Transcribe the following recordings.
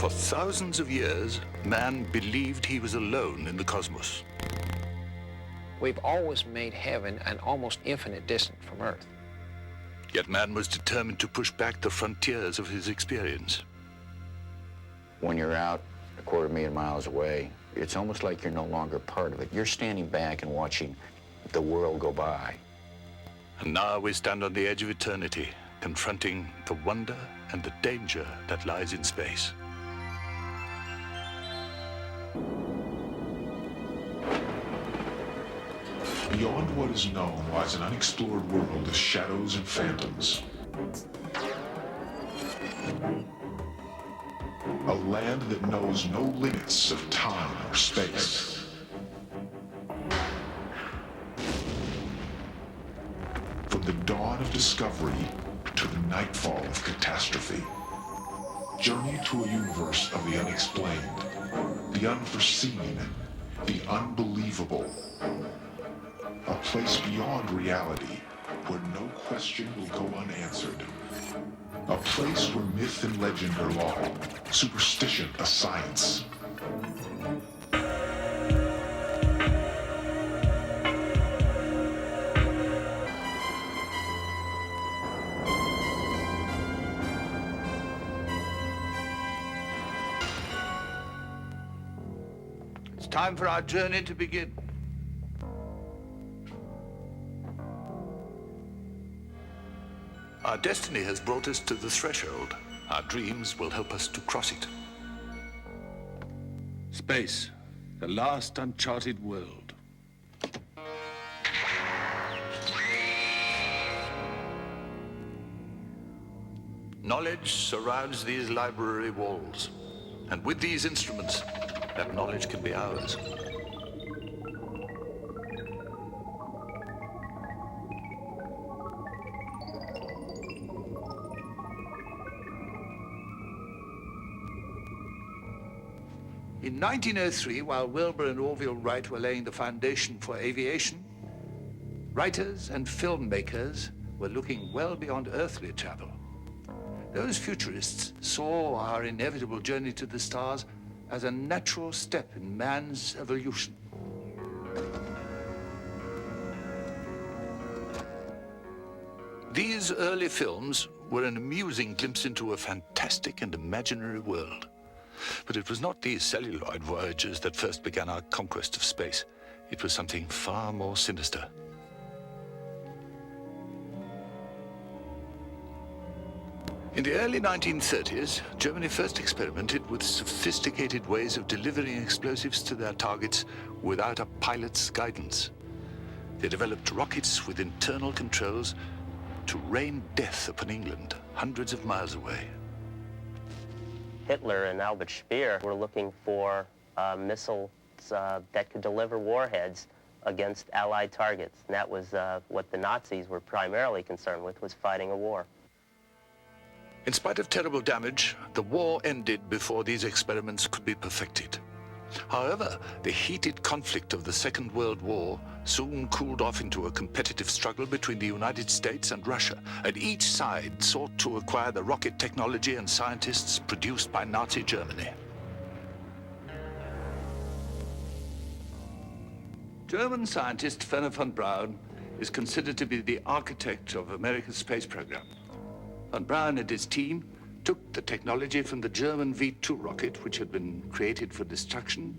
For thousands of years, man believed he was alone in the cosmos. We've always made heaven an almost infinite distance from Earth. Yet man was determined to push back the frontiers of his experience. When you're out a 250,000 miles away, it's almost like you're no longer part of it. You're standing back and watching the world go by. And now we stand on the edge of eternity, confronting the wonder and the danger that lies in space. Beyond what is known lies an unexplored world of shadows and phantoms. A land that knows no limits of time or space. From the dawn of discovery to the nightfall of catastrophe. Journey to a universe of the unexplained, the unforeseen, the unbelievable. A place beyond reality, where no question will go unanswered. A place where myth and legend are law, superstition a science. It's time for our journey to begin. Our destiny has brought us to the threshold. Our dreams will help us to cross it. Space, the last uncharted world. Knowledge surrounds these library walls, and with these instruments, that knowledge can be ours. In 1903, while Wilbur and Orville Wright were laying the foundation for aviation, writers and filmmakers were looking well beyond earthly travel. Those futurists saw our inevitable journey to the stars as a natural step in man's evolution. These early films were an amusing glimpse into a fantastic and imaginary world. But it was not these celluloid voyages that first began our conquest of space. It was something far more sinister. In the early 1930s, Germany first experimented with sophisticated ways of delivering explosives to their targets without a pilot's guidance. They developed rockets with internal controls to rain death upon England, hundreds of miles away. Hitler and Albert Speer were looking for missiles that could deliver warheads against Allied targets. And that was what the Nazis were primarily concerned with, was fighting a war. In spite of terrible damage, the war ended before these experiments could be perfected. However, the heated conflict of the Second World War soon cooled off into a competitive struggle between the United States and Russia, and each side sought to acquire the rocket technology and scientists produced by Nazi Germany. German scientist Werner von Braun is considered to be the architect of America's space program. Von Braun and his team took the technology from the German V-2 rocket, which had been created for destruction,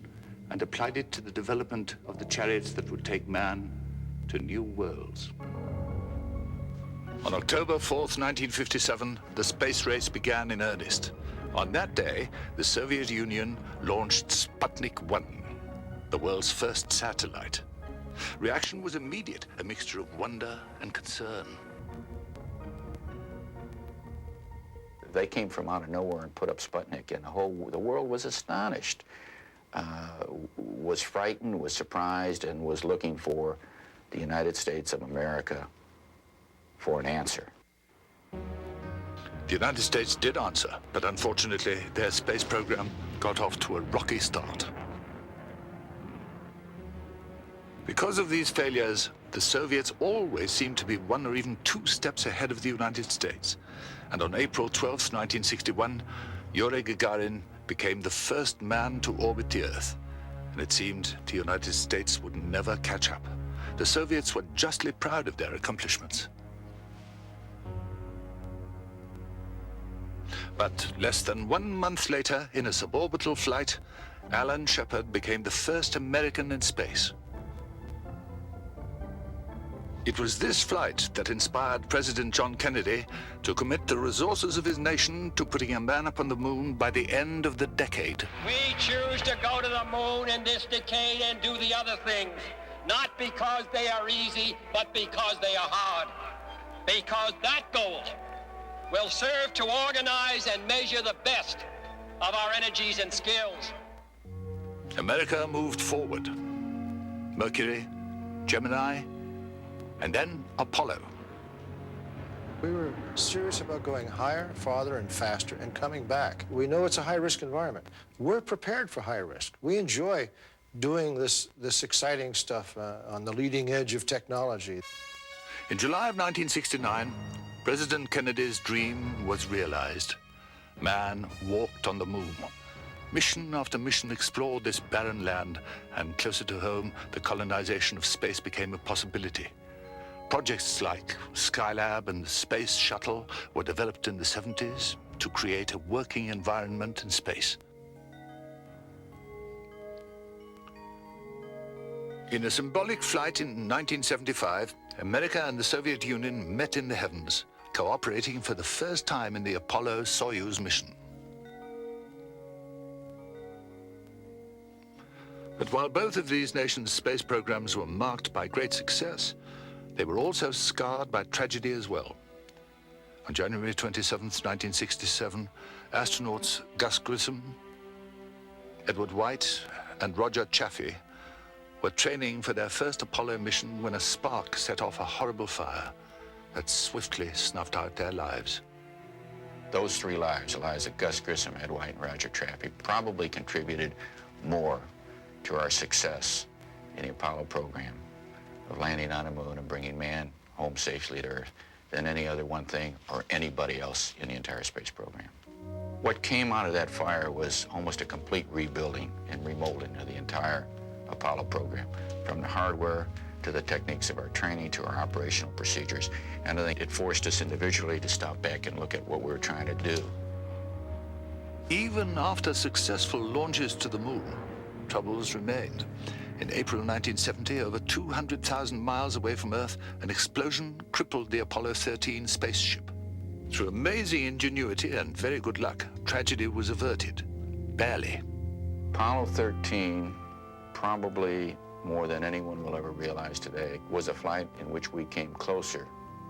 and applied it to the development of the chariots that would take man to new worlds. On October 4th, 1957, the space race began in earnest. On that day, the Soviet Union launched Sputnik 1, the world's first satellite. Reaction was immediate, a mixture of wonder and concern. They came from out of nowhere and put up Sputnik, and the world was astonished, was frightened, was surprised, and was looking for the United States of America for an answer. The United States did answer, but unfortunately, their space program got off to a rocky start. Because of these failures, the Soviets always seemed to be one or even two steps ahead of the United States. And on April 12, 1961, Yuri Gagarin became the first man to orbit the Earth, and it seemed the United States would never catch up. The Soviets were justly proud of their accomplishments. But less than 1 month later, in a suborbital flight, Alan Shepard became the first American in space. It was this flight that inspired President John Kennedy to commit the resources of his nation to putting a man up on the moon by the end of the decade. We choose to go to the moon in this decade and do the other things, not because they are easy, but because they are hard. Because that goal will serve to organize and measure the best of our energies and skills. America moved forward. Mercury, Gemini, and then Apollo. We were serious about going higher, farther, and faster, and coming back. We know it's a high-risk environment. We're prepared for high risk. We enjoy doing this exciting stuff on the leading edge of technology. In July of 1969, President Kennedy's dream was realized. Man walked on the moon. Mission after mission explored this barren land, and closer to home, the colonization of space became a possibility. Projects like Skylab and the Space Shuttle were developed in the 70s to create a working environment in space. In a symbolic flight in 1975, America and the Soviet Union met in the heavens, cooperating for the first time in the Apollo-Soyuz mission. But while both of these nations' space programs were marked by great success, they were also scarred by tragedy as well. On January 27, 1967, astronauts Gus Grissom, Edward White, and Roger Chaffee were training for their first Apollo mission when a spark set off a horrible fire that swiftly snuffed out their lives. Those three lives, the lives of Gus Grissom, Ed White, and Roger Chaffee, probably contributed more to our success in the Apollo program of landing on the moon and bringing man home safely to Earth than any other one thing or anybody else in the entire space program. What came out of that fire was almost a complete rebuilding and remolding of the entire Apollo program, from the hardware to the techniques of our training to our operational procedures. And I think it forced us individually to stop back and look at what we were trying to do. Even after successful launches to the moon, troubles remained. In April 1970, over 200,000 miles away from Earth, an explosion crippled the Apollo 13 spaceship. Through amazing ingenuity and very good luck, tragedy was averted. Barely. Apollo 13, probably more than anyone will ever realize today, was a flight in which we came closer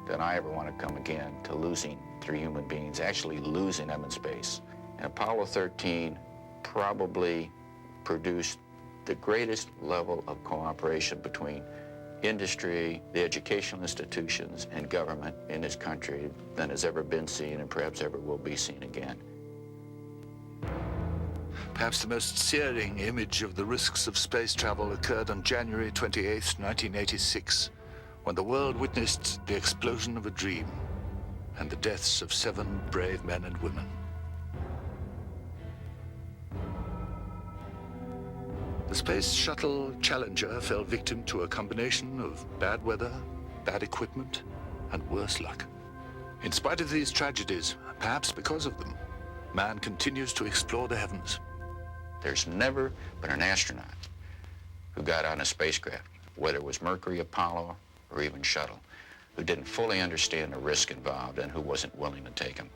than I ever want to come again to losing 3 human beings, actually losing them in space. And Apollo 13 probably produced the greatest level of cooperation between industry, the educational institutions, and government in this country than has ever been seen and perhaps ever will be seen again. Perhaps the most searing image of the risks of space travel occurred on January 28, 1986, when the world witnessed the explosion of a dream and the deaths of 7 brave men and women. The Space Shuttle Challenger fell victim to a combination of bad weather, bad equipment, and worse luck. In spite of these tragedies, perhaps because of them, man continues to explore the heavens. There's never been an astronaut who got on a spacecraft, whether it was Mercury, Apollo, or even Shuttle, who didn't fully understand the risk involved and who wasn't willing to take them.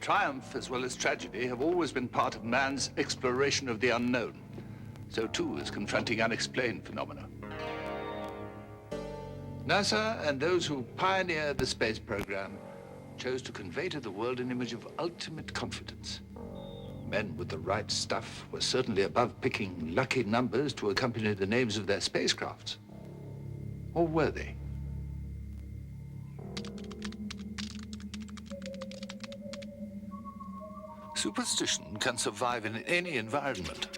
Triumph as well as tragedy have always been part of man's exploration of the unknown. So too is confronting unexplained phenomena. NASA and those who pioneered the space program chose to convey to the world an image of ultimate confidence. Men with the right stuff were certainly above picking lucky numbers to accompany the names of their spacecrafts. Or were they? Superstition can survive in any environment.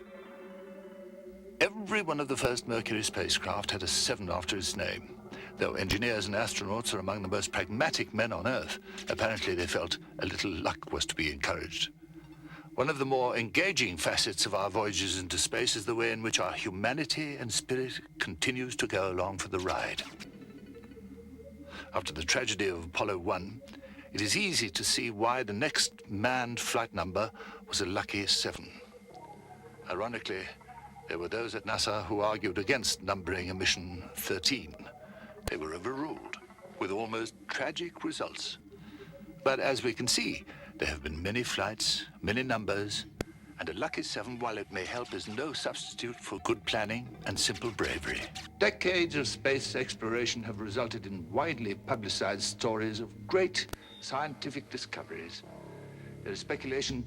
Every one of the first Mercury spacecraft had a 7 after its name. Though engineers and astronauts are among the most pragmatic men on Earth, apparently they felt a little luck was to be encouraged. One of the more engaging facets of our voyages into space is the way in which our humanity and spirit continues to go along for the ride. After the tragedy of Apollo 1, it is easy to see why the next manned flight number was a lucky 7. Ironically, there were those at NASA who argued against numbering a mission 13. They were overruled, with almost tragic results. But as we can see, there have been many flights, many numbers, and a lucky 7, while it may help, is no substitute for good planning and simple bravery. Decades of space exploration have resulted in widely publicized stories of great scientific discoveries. There is speculation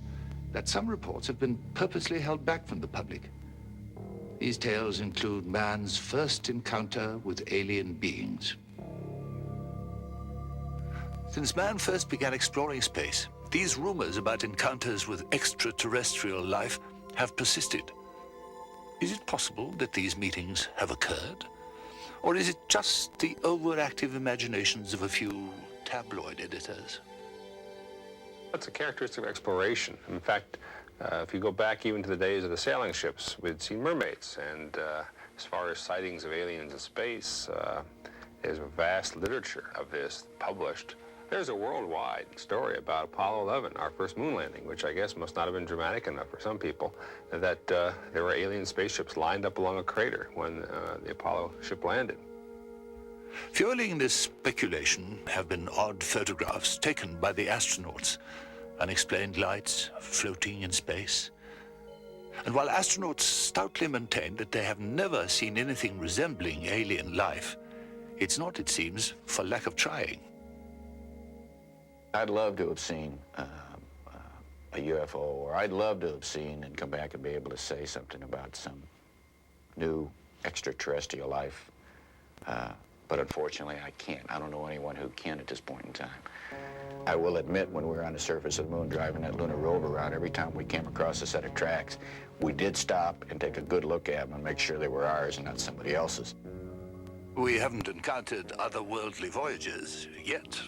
that some reports have been purposely held back from the public. These tales include man's first encounter with alien beings. Since man first began exploring space, these rumors about encounters with extraterrestrial life have persisted. Is it possible that these meetings have occurred? Or is it just the overactive imaginations of a few tabloid editors? That's a characteristic of exploration. In fact, if you go back even to the days of the sailing ships, we'd seen mermaids. And as far as sightings of aliens in space, there's a vast literature of this published. There's a worldwide story about Apollo 11, our first moon landing, which I guess must not have been dramatic enough for some people, that there were alien spaceships lined up along a crater when the Apollo ship landed. Fueling this speculation have been odd photographs taken by the astronauts, unexplained lights floating in space. And while astronauts stoutly maintain that they have never seen anything resembling alien life, it's not, it seems, for lack of trying. I'd love to have seen a UFO, or I'd love to have seen and come back and be able to say something about some new extraterrestrial life. But unfortunately, I can't. I don't know anyone who can at this point in time. I will admit, when we were on the surface of the moon driving that lunar rover around, every time we came across a set of tracks, we did stop and take a good look at them and make sure they were ours and not somebody else's. We haven't encountered otherworldly voyages yet.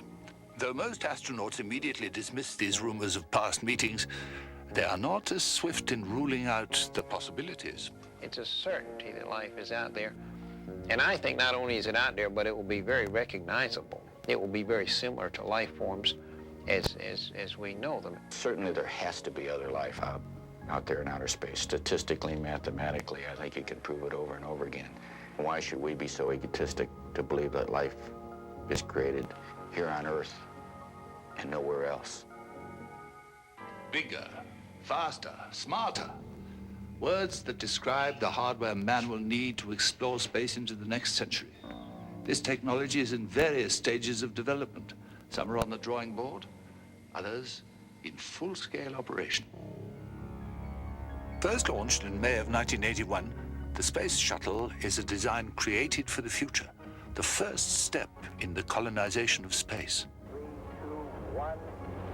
Though most astronauts immediately dismiss these rumors of past meetings, they are not as swift in ruling out the possibilities. It's a certainty that life is out there. And I think not only is it out there, but it will be very recognizable. It will be very similar to life forms as we know them. Certainly there has to be other life out there in outer space. Statistically, mathematically, I think you can prove it over and over again. Why should we be so egotistic to believe that life is created here on Earth and nowhere else? Bigger, faster, smarter. Words that describe the hardware man will need to explore space into the next century. This technology is in various stages of development. Some are on the drawing board, others in full-scale operation. First launched in May of 1981, the Space Shuttle is a design created for the future, the first step in the colonization of space. 3, 2, 1.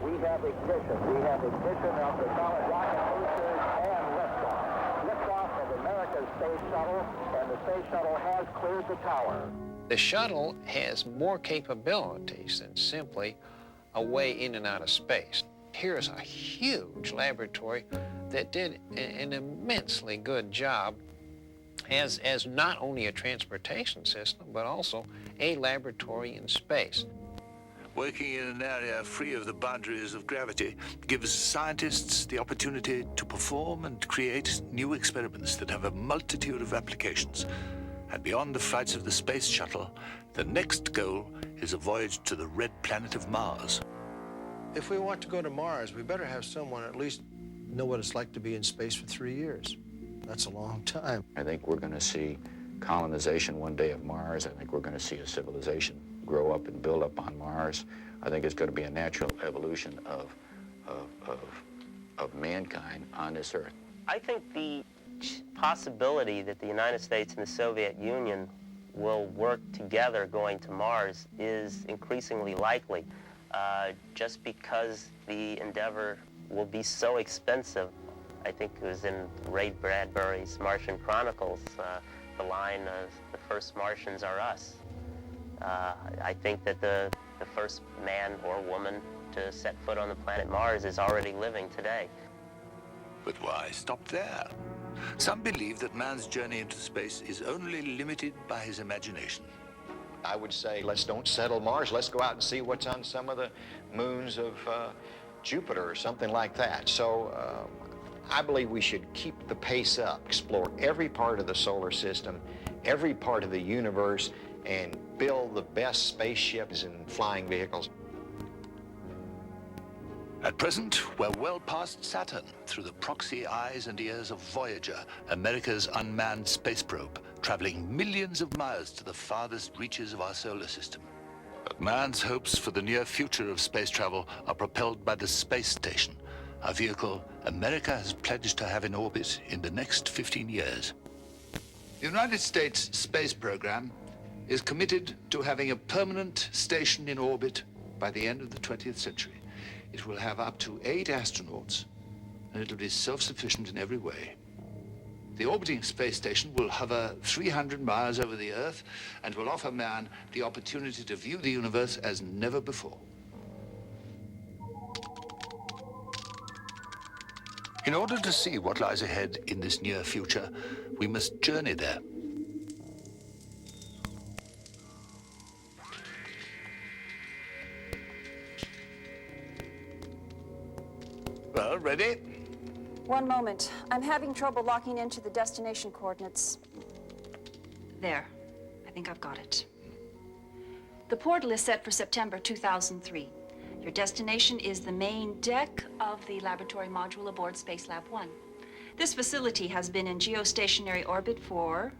We have ignition. We have ignition of the solid rocket boosters and liftoff. Liftoff of America's Space Shuttle, and the Space Shuttle has cleared the tower. The shuttle has more capabilities than simply a way in and out of space. Here's a huge laboratory that did an immensely good job as not only a transportation system, but also a laboratory in space. Working in an area free of the boundaries of gravity gives scientists the opportunity to perform and create new experiments that have a multitude of applications. And beyond the flights of the Space Shuttle, the next goal is a voyage to the red planet of Mars. If we want to go to Mars, we better have someone at least know what it's like to be in space for 3 years. That's a long time. I think we're going to see colonization one day of Mars. I think we're going to see a civilization grow up and build up on Mars. I think it's going to be a natural evolution of mankind on this Earth. I think the possibility that the United States and the Soviet Union will work together going to Mars is increasingly likely, just because the endeavor will be so expensive. I think it was in Ray Bradbury's Martian Chronicles, the line, the first Martians are us. I think that the first man or woman to set foot on the planet Mars is already living today. But why stop there? Some believe that man's journey into space is only limited by his imagination. I would say, let's don't settle Mars. Let's go out and see what's on some of the moons of Jupiter or something like that. So I believe we should keep the pace up, explore every part of the solar system, every part of the universe, and build the best spaceships and flying vehicles. At present, we're well past Saturn through the proxy eyes and ears of Voyager, America's unmanned space probe, traveling millions of miles to the farthest reaches of our solar system. But man's hopes for the near future of space travel are propelled by the space station, a vehicle America has pledged to have in orbit in the next 15 years. The United States space program is committed to having a permanent station in orbit by the end of the 20th century. It will have up to 8 astronauts, and it'll be self-sufficient in every way. The orbiting space station will hover 300 miles over the Earth and will offer man the opportunity to view the universe as never before. In order to see what lies ahead in this near future, we must journey there. Well, ready? One moment. I'm having trouble locking into the destination coordinates. There. I think I've got it. The portal is set for September 2003. Your destination is the main deck of the laboratory module aboard Space Lab 1. This facility has been in geostationary orbit for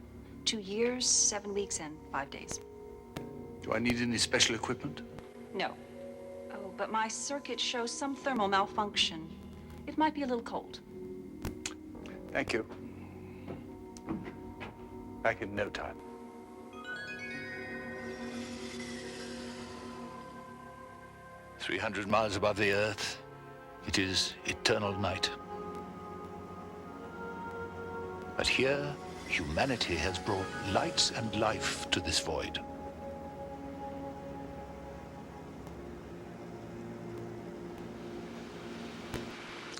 2 years, 7 weeks, and 5 days. Do I need any special equipment? No. Oh, but my circuit shows some thermal malfunction. It might be a little cold. Thank you. Back in no time. "300 miles above the Earth, it is eternal night. But here, humanity has brought light and life to this void.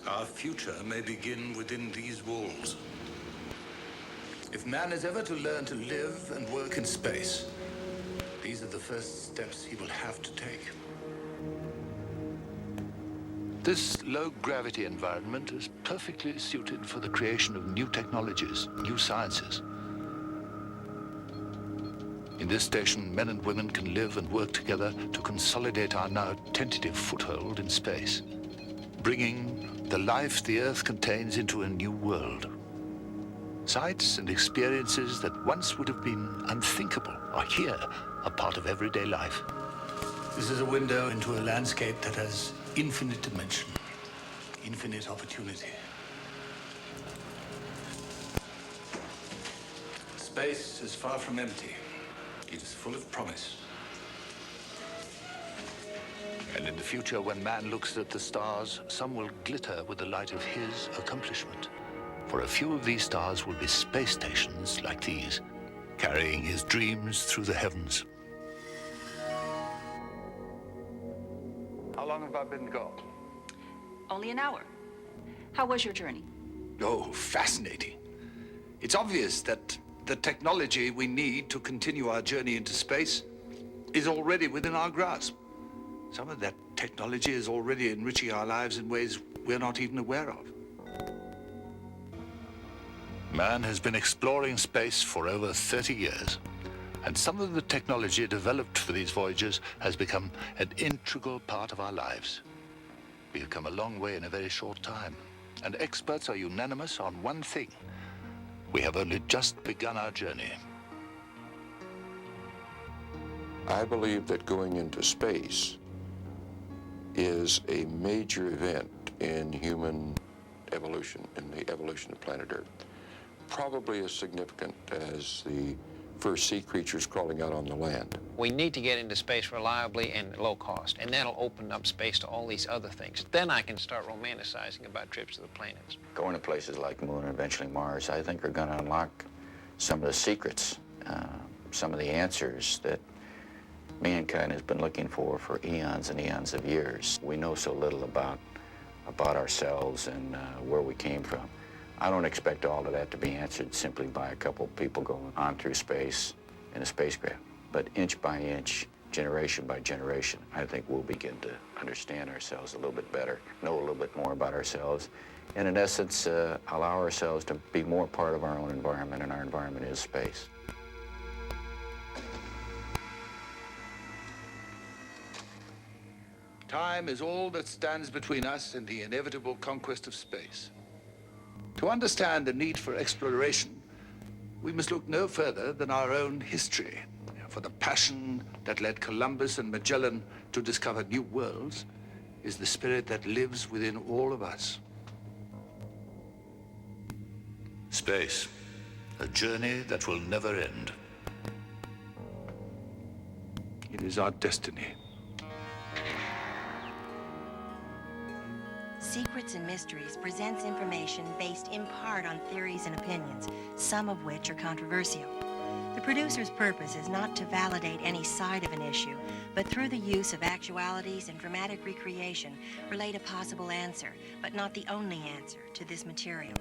Our future may begin within these walls. If man is ever to learn to live and work in space, these are the first steps he will have to take. This low-gravity environment is perfectly suited for the creation of new technologies, new sciences. In this station, men and women can live and work together to consolidate our now tentative foothold in space, bringing the life the Earth contains into a new world. Sights and experiences that once would have been unthinkable are here, a part of everyday life. This is a window into a landscape that has infinite dimension, infinite opportunity. Space is far from empty. It is full of promise. And in the future, when man looks at the stars, some will glitter with the light of his accomplishment. For a few of these stars will be space stations like these, carrying his dreams through the heavens. How long have I been gone? Only an hour. How was your journey? Oh, fascinating. It's obvious that the technology we need to continue our journey into space is already within our grasp. Some of that technology is already enriching our lives in ways we're not even aware of. Man has been exploring space for over 30 years, and some of the technology developed for these voyages has become an integral part of our lives. We have come a long way in a very short time, and experts are unanimous on one thing. We have only just begun our journey. I believe that going into space is a major event in human evolution, in the evolution of planet Earth. Probably as significant as the first sea creatures crawling out on the land. We need to get into space reliably and low cost, and that'll open up space to all these other things. Then I can start romanticizing about trips to the planets. Going to places like the moon and eventually Mars, I think, are going to unlock some of the secrets, some of the answers that mankind has been looking for eons and eons of years. We know so little about about ourselves and where we came from. I don't expect all of that to be answered simply by a couple people going on through space in a spacecraft. But inch by inch, generation by generation, I think we'll begin to understand ourselves a little bit better, know a little bit more about ourselves, and in essence, allow ourselves to be more part of our own environment, and our environment is space. Time is all that stands between us and the inevitable conquest of space. To understand the need for exploration, we must look no further than our own history. For the passion that led Columbus and Magellan to discover new worlds is the spirit that lives within all of us. Space, a journey that will never end. It is our destiny. Secrets and Mysteries presents information based in part on theories and opinions, some of which are controversial. The producer's purpose is not to validate any side of an issue, but through the use of actualities and dramatic recreation, relate a possible answer, but not the only answer, to this material.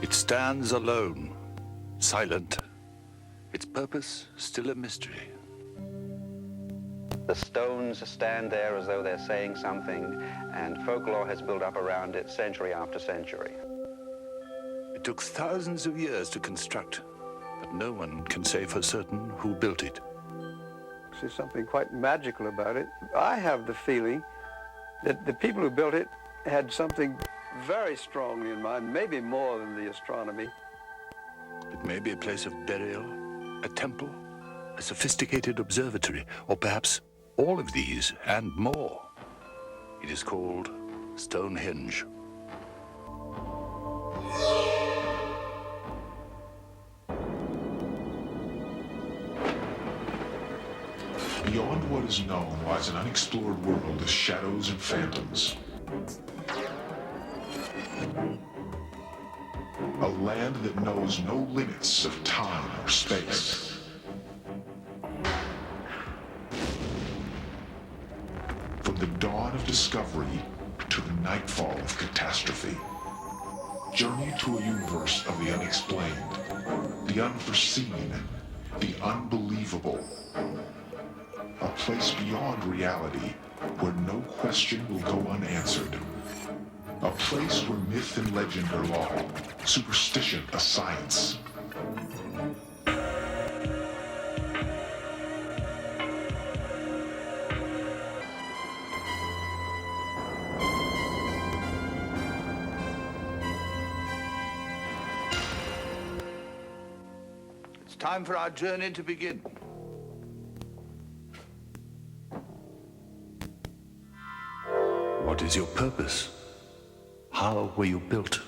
It stands alone, silent. Its purpose still a mystery. The stones stand there as though they're saying something, and folklore has built up around it century after century. It took thousands of years to construct, but no one can say for certain who built it. There's something quite magical about it. I have the feeling that the people who built it had something very strongly in mind, maybe more than the astronomy. It may be a place of burial, a temple, a sophisticated observatory, or perhaps all of these and more. It is called Stonehenge. Beyond what is known lies an unexplored world of shadows and phantoms. A land that knows no limits of time or space. From the dawn of discovery to the nightfall of catastrophe. Journey to a universe of the unexplained, the unforeseen, the unbelievable. A place beyond reality where no question will go unanswered. A place where myth and legend are law, superstition a science. It's time for our journey to begin. What is your purpose? How were you built?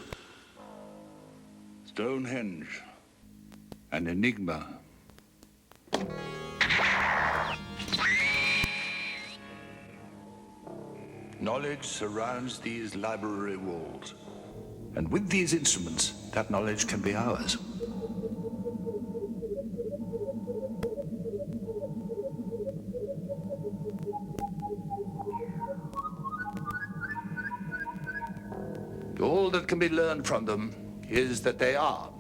Stonehenge, an enigma. Knowledge surrounds these library walls, and with these instruments, that knowledge can be ours. All that can be learned from them is that they are.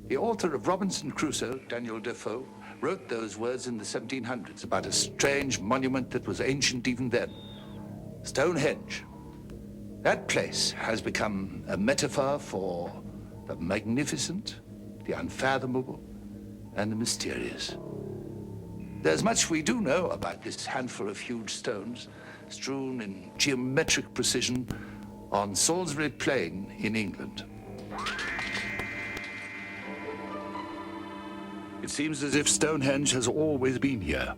The author of Robinson Crusoe, Daniel Defoe, wrote those words in the 1700s about a strange monument that was ancient even then. Stonehenge. That place has become a metaphor for the magnificent, the unfathomable, and the mysterious. There's much we do know about this handful of huge stones, strewn in geometric precision on Salisbury Plain in England. It seems as if Stonehenge has always been here.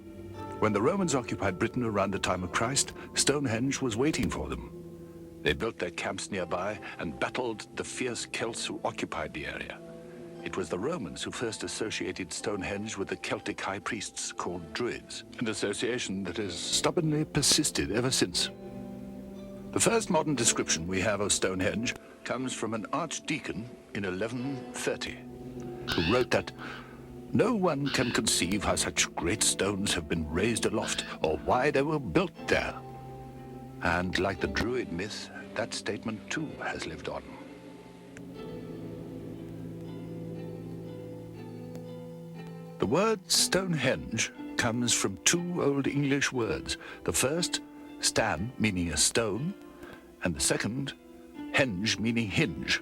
When the Romans occupied Britain around the time of Christ, Stonehenge was waiting for them. They built their camps nearby and battled the fierce Celts who occupied the area. It was the Romans who first associated Stonehenge with the Celtic high priests called Druids, an association that has stubbornly persisted ever since. The first modern description we have of Stonehenge comes from an archdeacon in 1130. who wrote that no one can conceive how such great stones have been raised aloft or why they were built there. And like the Druid myth, that statement too has lived on. The word Stonehenge comes from two Old English words. The first, stan, meaning a stone, and the second, henge, meaning hinge.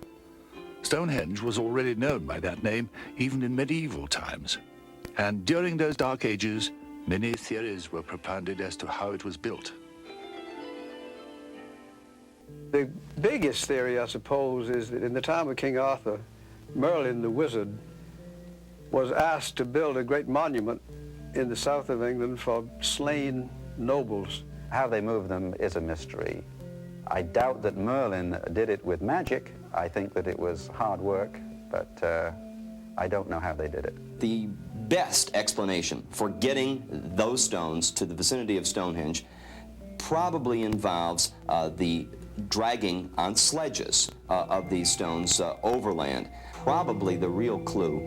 Stonehenge was already known by that name even in medieval times. And during those dark ages, many theories were propounded as to how it was built. The biggest theory, I suppose, is that in the time of King Arthur, Merlin the wizard was asked to build a great monument in the south of England for slain nobles. How they moved them is a mystery. I doubt that Merlin did it with magic. I think that it was hard work, but I don't know how they did it. The best explanation for getting those stones to the vicinity of Stonehenge probably involves the dragging on sledges of these stones overland. Probably the real clue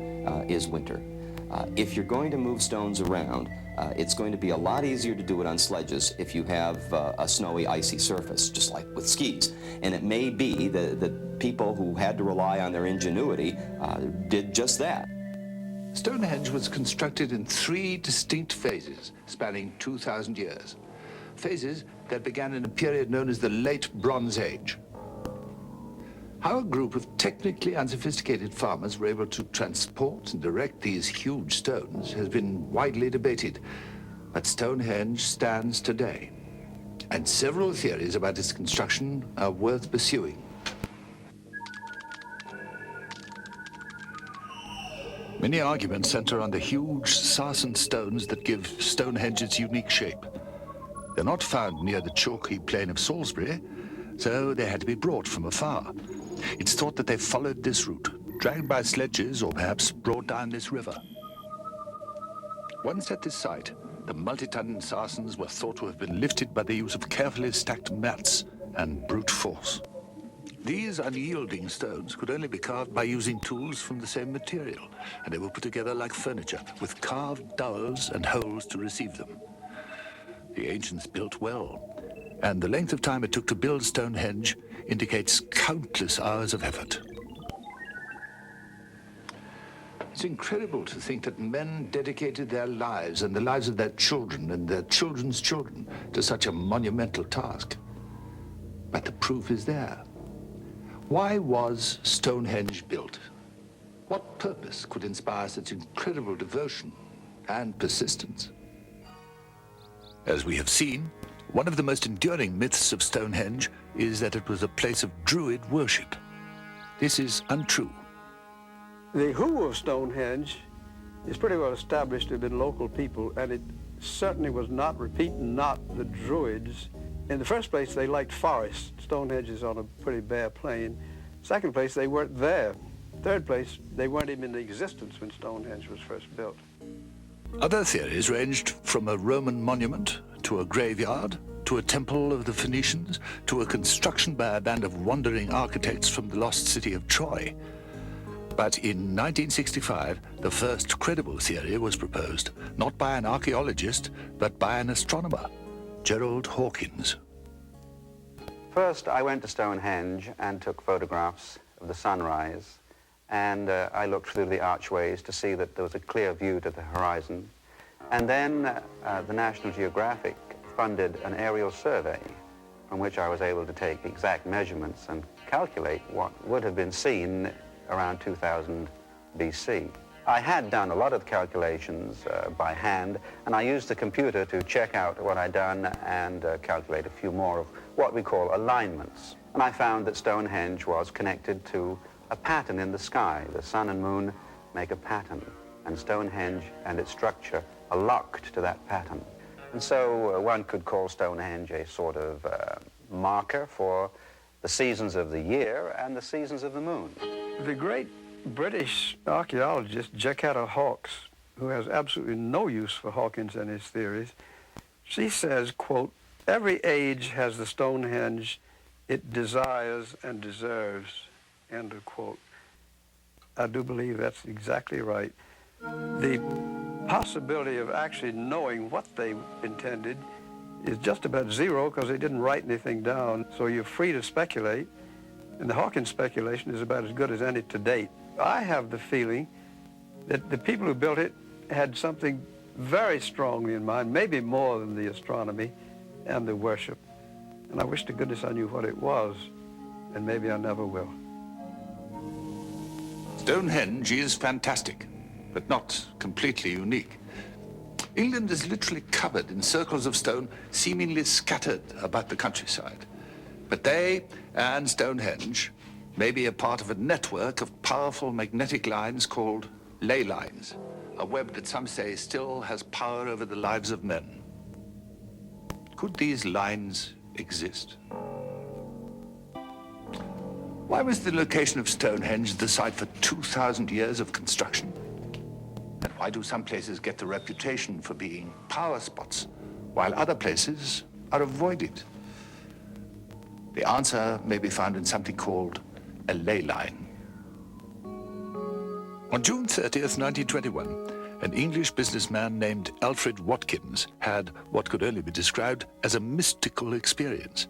is winter. If you're going to move stones around, it's going to be a lot easier to do it on sledges if you have a snowy, icy surface, just like with skis. And it may be that people who had to rely on their ingenuity did just that. Stonehenge was constructed in 3 distinct phases, spanning 2,000 years. Phases that began in a period known as the Late Bronze Age. How a group of technically unsophisticated farmers were able to transport and erect these huge stones has been widely debated, but Stonehenge stands today, and several theories about its construction are worth pursuing. Many arguments center on the huge sarsen stones that give Stonehenge its unique shape. They're not found near the chalky plain of Salisbury, so they had to be brought from afar. It's thought that they followed this route, dragged by sledges or perhaps brought down this river. Once at this site, the multi-ton sarsens were thought to have been lifted by the use of carefully stacked mats and brute force. These unyielding stones could only be carved by using tools from the same material, and they were put together like furniture, with carved dowels and holes to receive them. The ancients built well, and the length of time it took to build Stonehenge indicates countless hours of effort. It's incredible to think that men dedicated their lives and the lives of their children and their children's children to such a monumental task. But the proof is there. Why was Stonehenge built? What purpose could inspire such incredible devotion and persistence? As we have seen, one of the most enduring myths of Stonehenge is that it was a place of Druid worship. This is untrue. The who of Stonehenge is pretty well established to have been local people, and it certainly was not, not the Druids. In the first place, they liked forests. Stonehenge is on a pretty bare plain. Second place, they weren't there. Third place, they weren't even in existence when Stonehenge was first built. Other theories ranged from a Roman monument to a graveyard, to a temple of the Phoenicians, to a construction by a band of wandering architects from the lost city of Troy. But in 1965, the first credible theory was proposed, not by an archaeologist, but by an astronomer, Gerald Hawkins. First, I went to Stonehenge and took photographs of the sunrise, and I looked through the archways to see that there was a clear view to the horizon. And then the National Geographic funded an aerial survey from which I was able to take exact measurements and calculate what would have been seen around 2000 BC. I had done a lot of calculations by hand, and I used the computer to check out what I'd done and calculate a few more of what we call alignments. And I found that Stonehenge was connected to a pattern in the sky. The sun and moon make a pattern, and Stonehenge and its structure are locked to that pattern. And so one could call Stonehenge a sort of marker for the seasons of the year and the seasons of the moon. The great British archaeologist Jacquetta Hawkes, who has absolutely no use for Hawkins and his theories, she says, quote, "Every age has the Stonehenge it desires and deserves," end of quote. I do believe that's exactly right. The possibility of actually knowing what they intended is just about zero because they didn't write anything down. So you're free to speculate, and the Hawkins speculation is about as good as any to date. I have the feeling that the people who built it had something very strongly in mind, maybe more than the astronomy and the worship. And I wish to goodness I knew what it was, and maybe I never will. Stonehenge is fantastic, but not completely unique. England is literally covered in circles of stone, seemingly scattered about the countryside. But they and Stonehenge may be a part of a network of powerful magnetic lines called ley lines, a web that some say still has power over the lives of men. Could these lines exist? Why was the location of Stonehenge the site for 2,000 years of construction? And why do some places get the reputation for being power spots, while other places are avoided? The answer may be found in something called a ley line. On June 30th, 1921, an English businessman named Alfred Watkins had what could only be described as a mystical experience.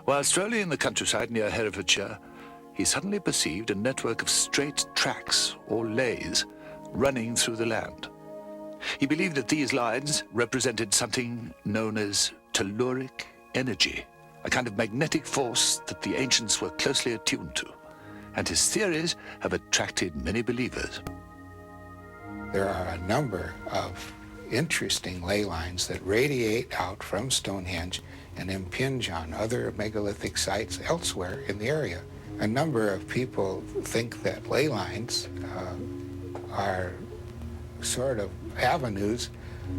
While strolling in the countryside near Herefordshire, he suddenly perceived a network of straight tracks, or leys, running through the land. He believed that these lines represented something known as telluric energy, a kind of magnetic force that the ancients were closely attuned to, and his theories have attracted many believers. There are a number of interesting ley lines that radiate out from Stonehenge and impinge on other megalithic sites elsewhere in the area. A number of people think that ley lines are sort of avenues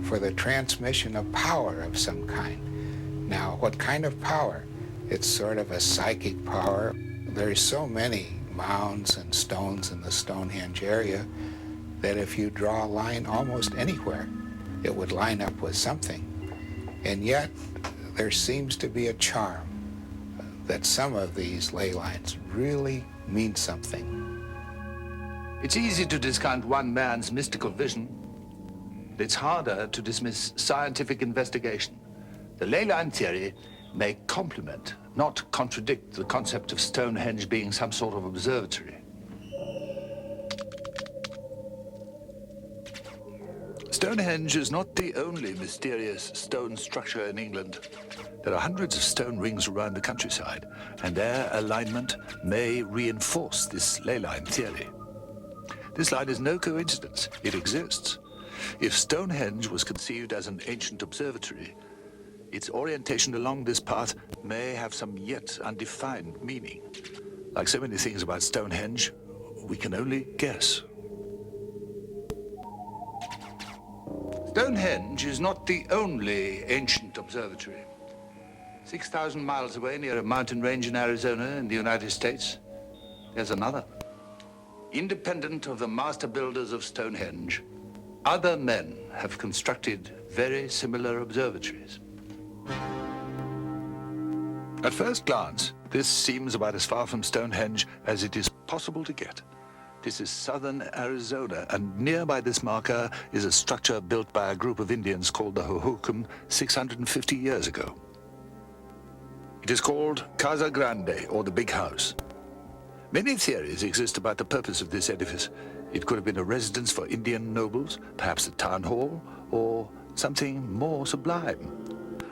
for the transmission of power of some kind. Now, what kind of power? It's sort of a psychic power. There's so many mounds and stones in the Stonehenge area that if you draw a line almost anywhere, it would line up with something. And yet, there seems to be a charm that some of these ley lines really mean something. It's easy to discount one man's mystical vision. It's harder to dismiss scientific investigation. The ley line theory may complement, not contradict, the concept of Stonehenge being some sort of observatory. Stonehenge is not the only mysterious stone structure in England. There are hundreds of stone rings around the countryside, and their alignment may reinforce this ley line theory. This line is no coincidence. It exists. If Stonehenge was conceived as an ancient observatory, its orientation along this path may have some yet undefined meaning. Like so many things about Stonehenge, we can only guess. Stonehenge is not the only ancient observatory. 6,000 miles away, near a mountain range in Arizona in the United States, there's another. Independent of the master builders of Stonehenge, other men have constructed very similar observatories. At first glance, this seems about as far from Stonehenge as it is possible to get. This is southern Arizona, and nearby this marker is a structure built by a group of Indians called the Hohokam 650 years ago. It is called Casa Grande, or the Big House. Many theories exist about the purpose of this edifice. It could have been a residence for Indian nobles, perhaps a town hall, or something more sublime.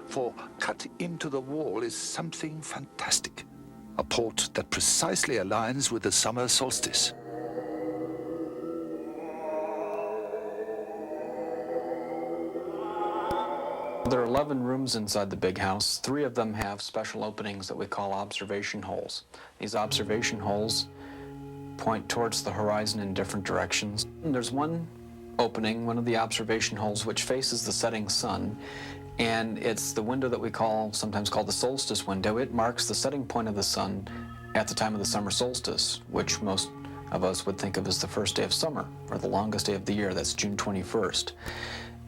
For cut into the wall is something fantastic, a port that precisely aligns with the summer solstice. There are 11 rooms inside the big house. 3 of them have special openings that we call observation holes. These observation holes point towards the horizon in different directions. And there's one opening, one of the observation holes, which faces the setting sun, and it's the window that we sometimes call the solstice window. It marks the setting point of the sun at the time of the summer solstice, which most of us would think of as the first day of summer, or the longest day of the year. That's June 21st.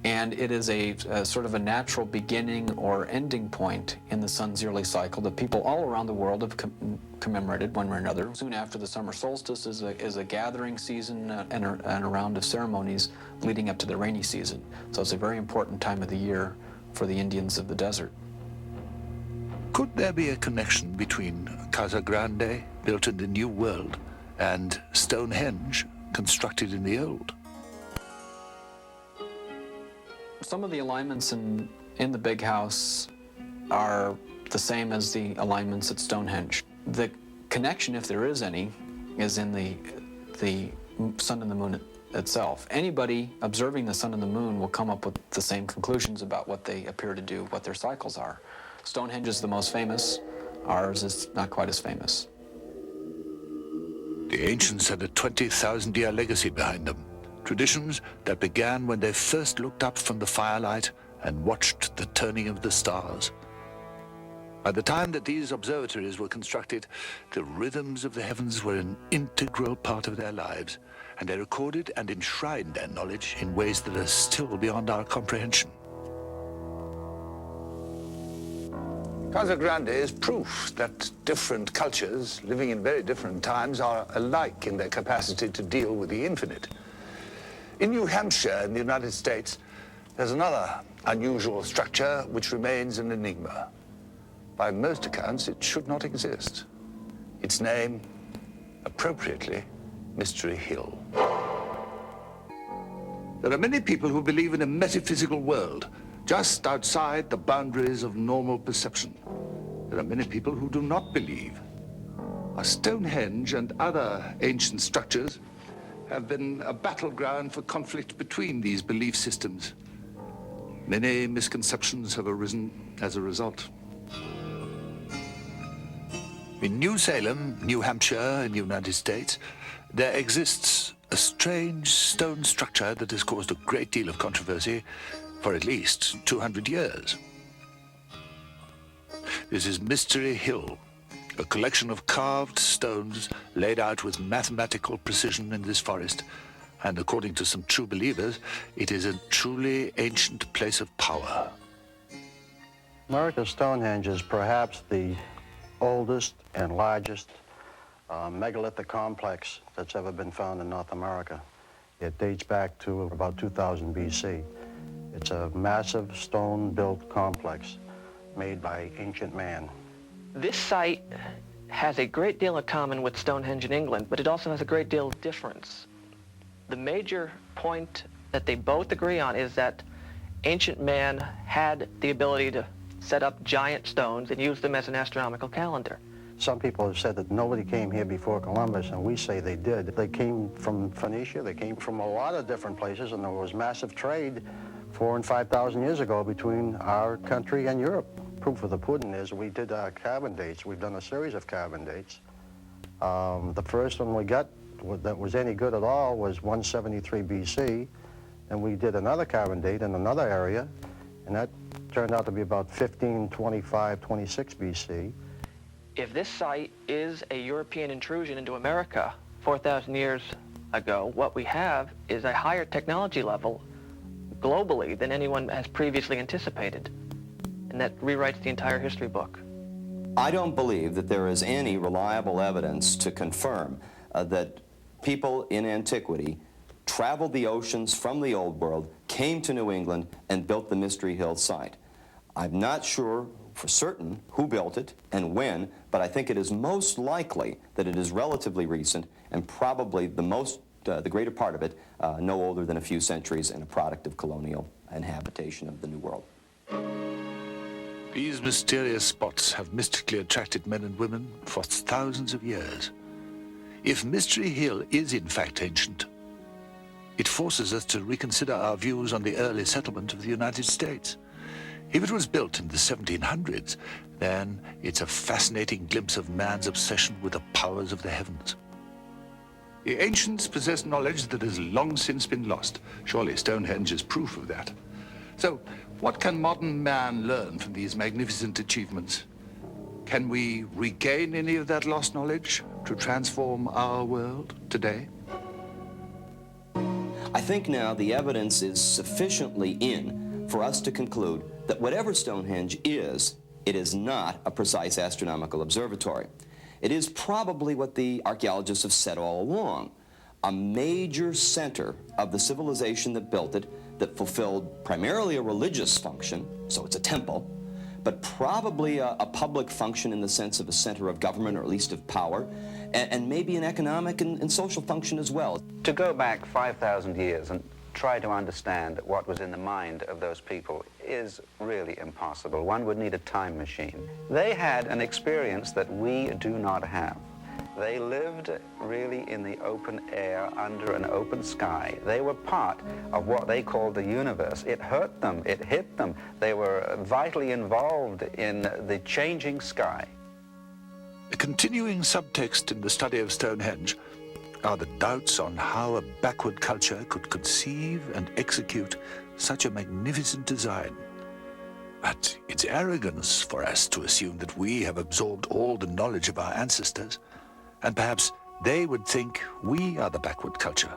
And it is a sort of a natural beginning or ending point in the sun's yearly cycle that people all around the world have commemorated one way or another. Soon after the summer solstice is a gathering season and a round of ceremonies leading up to the rainy season. So it's a very important time of the year for the Indians of the desert. Could there be a connection between Casa Grande, built in the New World, and Stonehenge, constructed in the Old? Some of the alignments in the big house are the same as the alignments at Stonehenge. The connection, if there is any, is in the sun and the moon itself. Anybody observing the sun and the moon will come up with the same conclusions about what they appear to do, what their cycles are. Stonehenge is the most famous. Ours is not quite as famous. The ancients had a 20,000-year legacy behind them. Traditions that began when they first looked up from the firelight and watched the turning of the stars. By the time that these observatories were constructed, the rhythms of the heavens were an integral part of their lives, and they recorded and enshrined their knowledge in ways that are still beyond our comprehension. Casa Grande is proof that different cultures, living in very different times, are alike in their capacity to deal with the infinite. In New Hampshire, in the United States, there's another unusual structure which remains an enigma. By most accounts, it should not exist. Its name, appropriately, Mystery Hill. There are many people who believe in a metaphysical world, just outside the boundaries of normal perception. There are many people who do not believe. Stonehenge and other ancient structures have been a battleground for conflict between these belief systems. Many misconceptions have arisen as a result. In New Salem, New Hampshire, in the United States, there exists a strange stone structure that has caused a great deal of controversy for at least 200 years. This is Mystery Hill, a collection of carved stones laid out with mathematical precision in this forest, and according to some true believers, it is a truly ancient place of power. America's Stonehenge is perhaps the oldest and largest megalithic complex that's ever been found in North America. It dates back to about 2000 BC. It's a massive stone-built complex made by ancient man. This site has a great deal in common with Stonehenge in England, but it also has a great deal of difference. The major point that they both agree on is that ancient man had the ability to set up giant stones and use them as an astronomical calendar. Some people have said that nobody came here before Columbus, and we say they did. They came from Phoenicia, they came from a lot of different places, and there was massive trade 4,000 and 5,000 years ago between our country and Europe. Proof of the pudding is we did our carbon dates. We've done a series of carbon dates. The first one we got that was any good at all was 173 BC, and we did another carbon date in another area, and that turned out to be about 1525, 26 BC. If this site is a European intrusion into America 4,000 years ago, what we have is a higher technology level globally than anyone has previously anticipated. And that rewrites the entire history book. I don't believe that there is any reliable evidence to confirm that people in antiquity traveled the oceans from the Old World, came to New England, and built the Mystery Hill site. I'm not sure for certain who built it and when, but I think it is most likely that it is relatively recent and probably the greater part of it no older than a few centuries and a product of colonial inhabitation of the New World. These mysterious spots have mystically attracted men and women for thousands of years. If Mystery Hill is in fact ancient, it forces us to reconsider our views on the early settlement of the United States. If it was built in the 1700s, then it's a fascinating glimpse of man's obsession with the powers of the heavens. The ancients possessed knowledge that has long since been lost. Surely Stonehenge is proof of that. So, what can modern man learn from these magnificent achievements? Can we regain any of that lost knowledge to transform our world today? I think now the evidence is sufficiently in for us to conclude that whatever Stonehenge is, it is not a precise astronomical observatory. It is probably what the archaeologists have said all along, a major center of the civilization that built it, that fulfilled primarily a religious function, so it's a temple, but probably a public function in the sense of a center of government, or at least of power, and maybe an economic and social function as well. To go back 5,000 years and try to understand what was in the mind of those people is really impossible. One would need a time machine. They had an experience that we do not have. They lived really in the open air under an open sky. They were part of what they called the universe. It hurt them, it hit them. They were vitally involved in the changing sky. A continuing subtext in the study of Stonehenge are the doubts on how a backward culture could conceive and execute such a magnificent design. But it's arrogance for us to assume that we have absorbed all the knowledge of our ancestors, and perhaps they would think we are the backward culture,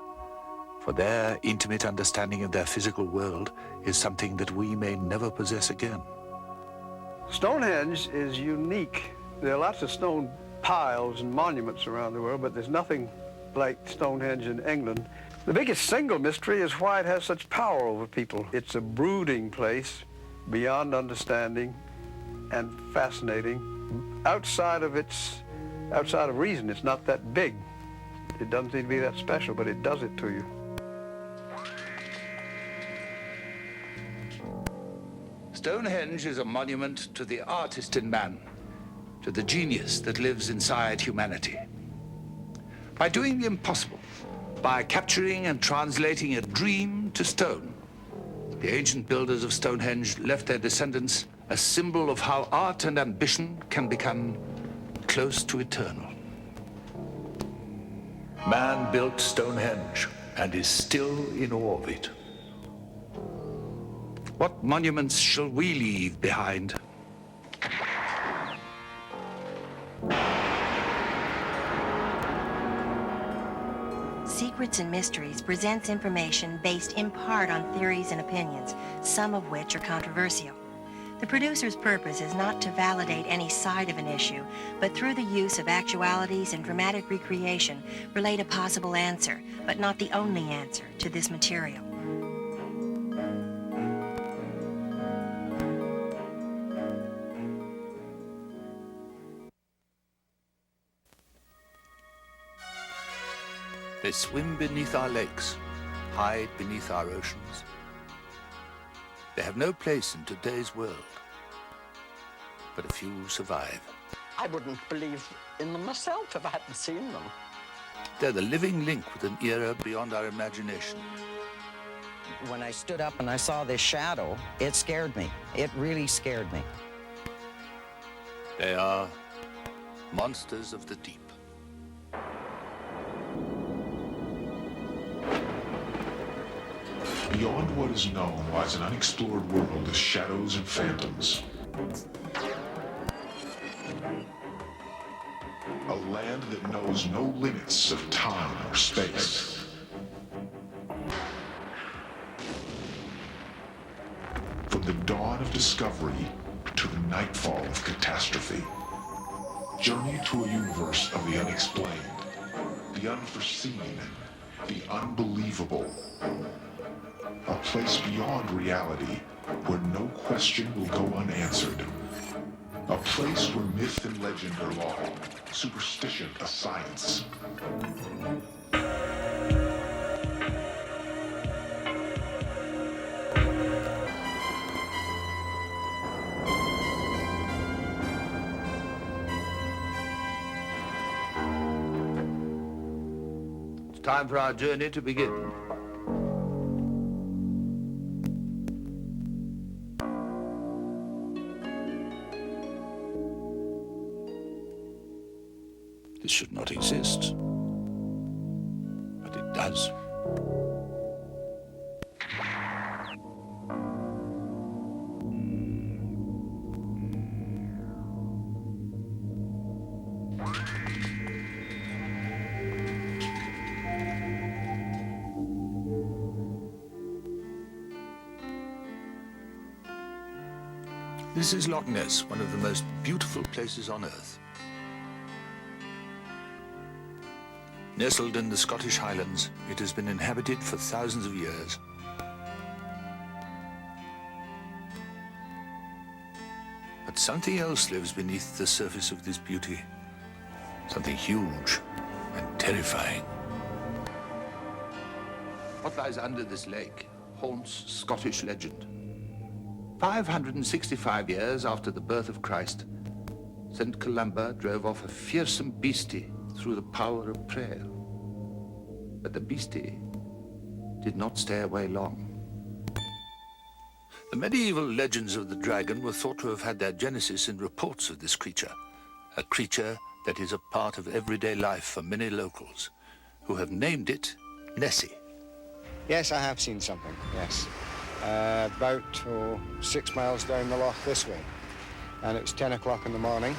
for their intimate understanding of their physical world is something that we may never possess again. Stonehenge is unique. There are lots of stone piles and monuments around the world, but there's nothing like Stonehenge in England. The biggest single mystery is why it has such power over people. It's a brooding place, beyond understanding and fascinating. Outside of reason, it's not that big. It doesn't seem to be that special, but it does it to you. Stonehenge is a monument to the artist in man, to the genius that lives inside humanity. By doing the impossible, by capturing and translating a dream to stone, the ancient builders of Stonehenge left their descendants a symbol of how art and ambition can become close to eternal. Man built Stonehenge and is still in awe of it. What monuments shall we leave behind? Secrets and Mysteries presents information based in part on theories and opinions, some of which are controversial. The producer's purpose is not to validate any side of an issue, but through the use of actualities and dramatic recreation, relate a possible answer, but not the only answer, to this material. They swim beneath our lakes, hide beneath our oceans. They have no place in today's world, but a few survive. I wouldn't believe in them myself if I hadn't seen them. They're the living link with an era beyond our imagination. When I stood up and I saw this shadow, it scared me. It really scared me. They are monsters of the deep. Beyond what is known lies an unexplored world of shadows and phantoms. A land that knows no limits of time or space. From the dawn of discovery to the nightfall of catastrophe. Journey to a universe of the unexplained, the unforeseen, the unbelievable. A place beyond reality where no question will go unanswered. A place where myth and legend are law, superstition a science. It's time for our journey to begin. This should not exist, but it does. This is Loch Ness, one of the most beautiful places on Earth. Nestled in the Scottish Highlands, it has been inhabited for thousands of years. But something else lives beneath the surface of this beauty. Something huge and terrifying. What lies under this lake haunts Scottish legend. 565 years after the birth of Christ, St. Columba drove off a fearsome beastie through the power of prayer. But the beastie did not stay away long. The medieval legends of the dragon were thought to have had their genesis in reports of this creature, a creature that is a part of everyday life for many locals, who have named it Nessie. Yes, I have seen something, yes. About 6 miles down the loch this way. And it was 10 o'clock in the morning.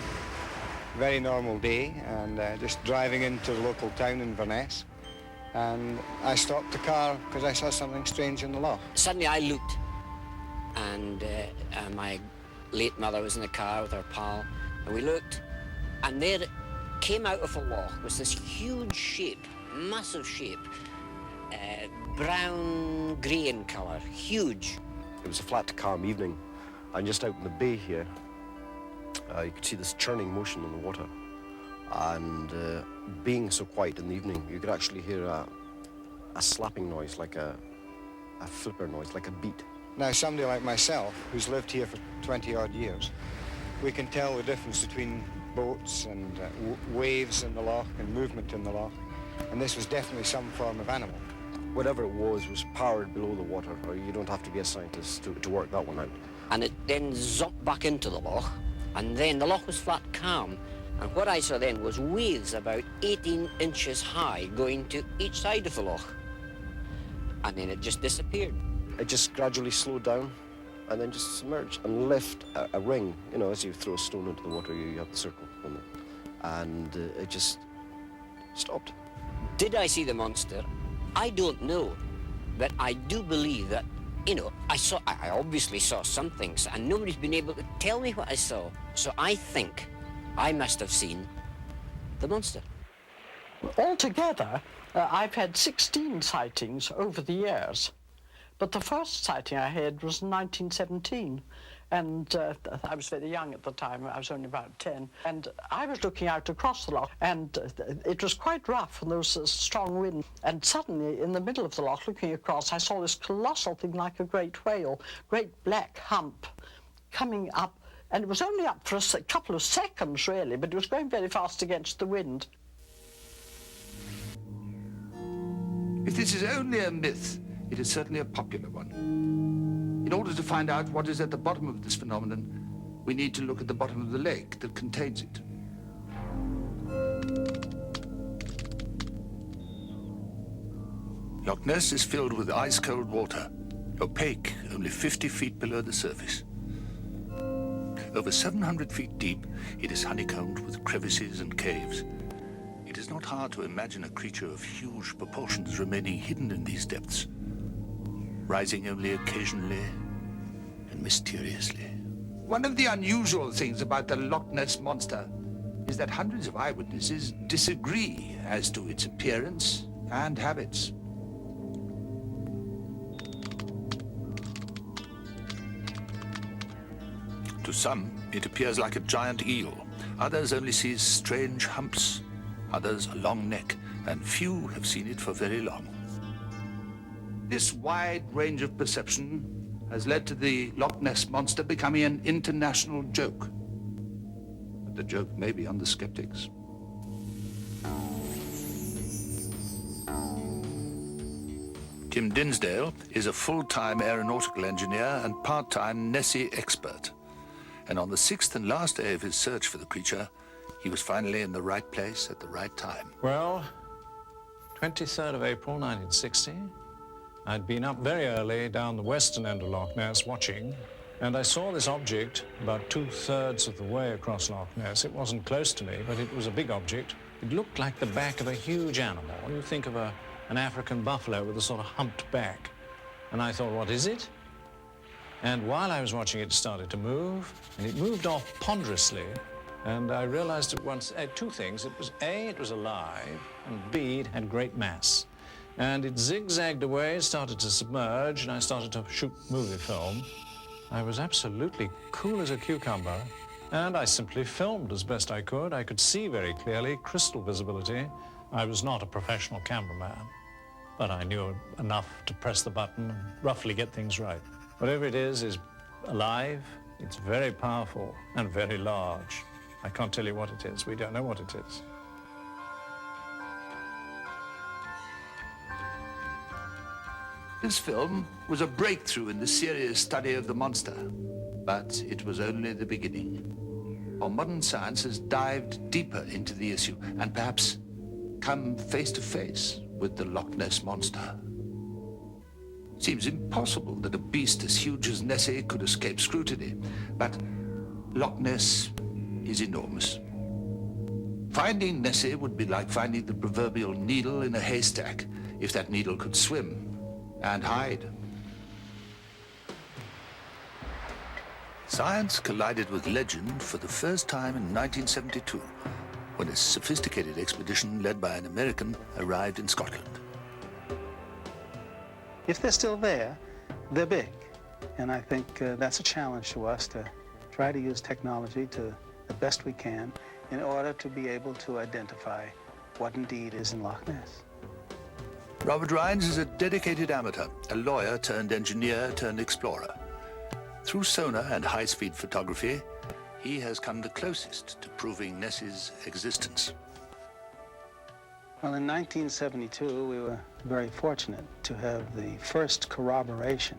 Very normal day, and just driving into the local town in Inverness. And I stopped the car because I saw something strange in the loch. Suddenly I looked, and my late mother was in the car with her pal, and we looked, and there it came out of a loch was this huge shape, massive shape, brown, grey in colour, huge. It was a flat, calm evening, and just out in the bay here, you could see this churning motion in the water. And being so quiet in the evening, you could actually hear a slapping noise, like a flipper noise, like a beat. Now, somebody like myself, who's lived here for 20-odd years, we can tell the difference between boats and waves in the loch and movement in the loch. And this was definitely some form of animal. Whatever it was powered below the water, or you don't have to be a scientist to work that one out. And it then zonked back into the loch, and then the loch was flat calm. And what I saw then was waves about 18 inches high going to each side of the loch. And then it just disappeared. It just gradually slowed down and then just submerged and left a ring. You know, as you throw a stone into the water, you have the circle on it. And it just stopped. Did I see the monster? I don't know, but I do believe that, you know, I obviously saw some things, and nobody's been able to tell me what I saw. So I think I must have seen the monster. Altogether, I've had 16 sightings over the years. But the first sighting I had was in 1917. And I was very young at the time. I was only about 10. And I was looking out across the loch, and it was quite rough, and there was a strong wind. And suddenly, in the middle of the loch, looking across, I saw this colossal thing like a great whale, great black hump, coming up. And it was only up for a couple of seconds, really, but it was going very fast against the wind. If this is only a myth, it is certainly a popular one. In order to find out what is at the bottom of this phenomenon, we need to look at the bottom of the lake that contains it. Loch Ness is filled with ice-cold water, opaque only 50 feet below the surface. Over 700 feet deep, it is honeycombed with crevices and caves. It is not hard to imagine a creature of huge proportions remaining hidden in these depths, rising only occasionally and mysteriously. One of the unusual things about the Loch Ness monster is that hundreds of eyewitnesses disagree as to its appearance and habits. To some, it appears like a giant eel. Others only see strange humps, others a long neck, and few have seen it for very long. This wide range of perception has led to the Loch Ness monster becoming an international joke. But the joke may be on the skeptics. Tim Dinsdale is a full-time aeronautical engineer and part-time Nessie expert. And on the 6th and last day of his search for the creature, he was finally in the right place at the right time. Well, 23rd of April, 1960. I'd been up very early down the western end of Loch Ness watching, and I saw this object about 2/3 of the way across Loch Ness. It wasn't close to me, but it was a big object. It looked like the back of a huge animal. You think of an African buffalo with a sort of humped back. And I thought, what is it? And while I was watching it, started to move, and it moved off ponderously. And I realized at once two things. It was A, it was alive, and B, it had great mass. And it zigzagged away, started to submerge, and I started to shoot movie film. I was absolutely cool as a cucumber, and I simply filmed as best I could. I could see very clearly, crystal visibility. I was not a professional cameraman, but I knew enough to press the button and roughly get things right. Whatever it is alive, it's very powerful and very large. I can't tell you what it is. We don't know what it is. This film was a breakthrough in the serious study of the monster, but it was only the beginning. For modern science has dived deeper into the issue and perhaps come face to face with the Loch Ness Monster. Seems impossible that a beast as huge as Nessie could escape scrutiny, but Loch Ness is enormous. Finding Nessie would be like finding the proverbial needle in a haystack, if that needle could swim and hide. Science collided with legend for the first time in 1972, when a sophisticated expedition led by an American arrived in Scotland. If they're still there, they're big. And I think that's a challenge to us to try to use technology to the best we can in order to be able to identify what indeed is in Loch Ness. Robert Rines is a dedicated amateur, a lawyer turned engineer turned explorer. Through sonar and high-speed photography, he has come the closest to proving Nessie's existence. Well, in 1972, we were very fortunate to have the first corroboration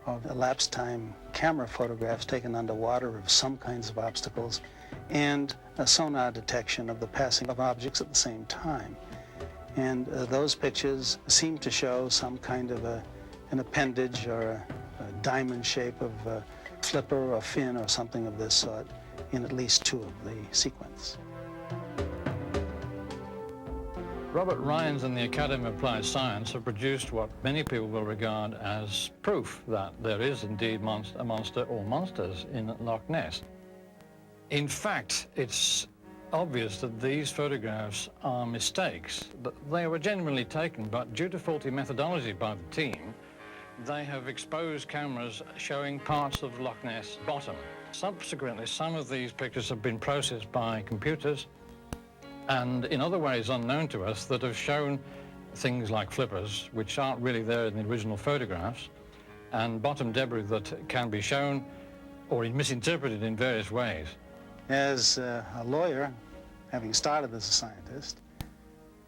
of elapsed time camera photographs taken underwater of some kinds of obstacles and a sonar detection of the passing of objects at the same time. And those pictures seem to show some kind of an appendage or a diamond shape of a flipper or fin or something of this sort in at least two of the sequence. Robert Rines and the Academy of Applied Science have produced what many people will regard as proof that there is indeed a monster or monsters in Loch Ness. In fact, it's obvious that these photographs are mistakes. They were genuinely taken, but due to faulty methodology by the team, they have exposed cameras showing parts of Loch Ness bottom. Subsequently, some of these pictures have been processed by computers and in other ways unknown to us that have shown things like flippers, which aren't really there in the original photographs, and bottom debris that can be shown or misinterpreted in various ways. As a lawyer, having started as a scientist,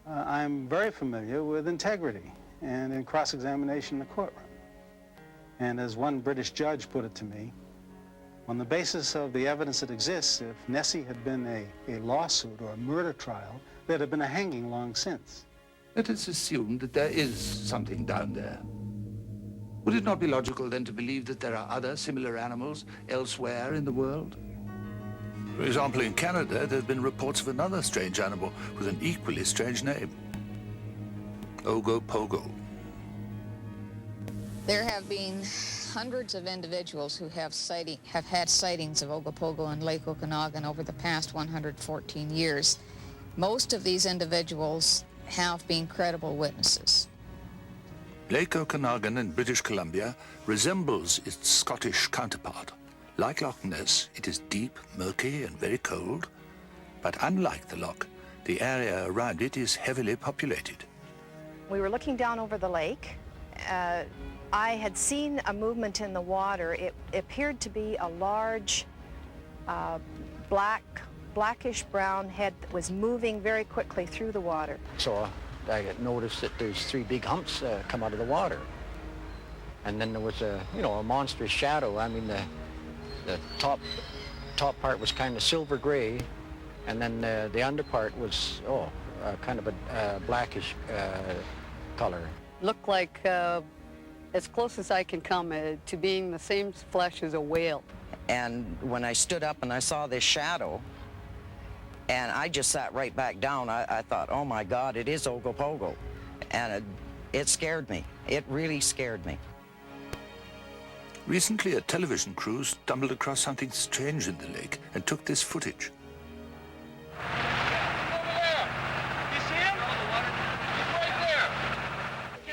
I'm very familiar with integrity and in cross-examination in the courtroom. And as one British judge put it to me, on the basis of the evidence that exists, if Nessie had been a lawsuit or a murder trial, there'd have been a hanging long since. Let us assume that there is something down there. Would it not be logical then to believe that there are other similar animals elsewhere in the world? For example, in Canada, there have been reports of another strange animal with an equally strange name. Ogopogo. There have been hundreds of individuals who have had sightings of Ogopogo in Lake Okanagan over the past 114 years. Most of these individuals have been credible witnesses. Lake Okanagan in British Columbia resembles its Scottish counterpart. Like Loch Ness, it is deep, murky, and very cold. But unlike the loch, the area around it is heavily populated. We were looking down over the lake. I had seen a movement in the water. It appeared to be a large, blackish brown head that was moving very quickly through the water. So I noticed that there's three big humps come out of the water. And then there was a monstrous shadow. I mean, the top part was kind of silver gray, and then the under part was, kind of a blackish color. Looked like, as close as I can come to being the same flesh as a whale. And when I stood up and I saw this shadow, and I just sat right back down, I thought, oh my God, it is Ogopogo. And it scared me. It really scared me. Recently, a television crew stumbled across something strange in the lake and took this footage.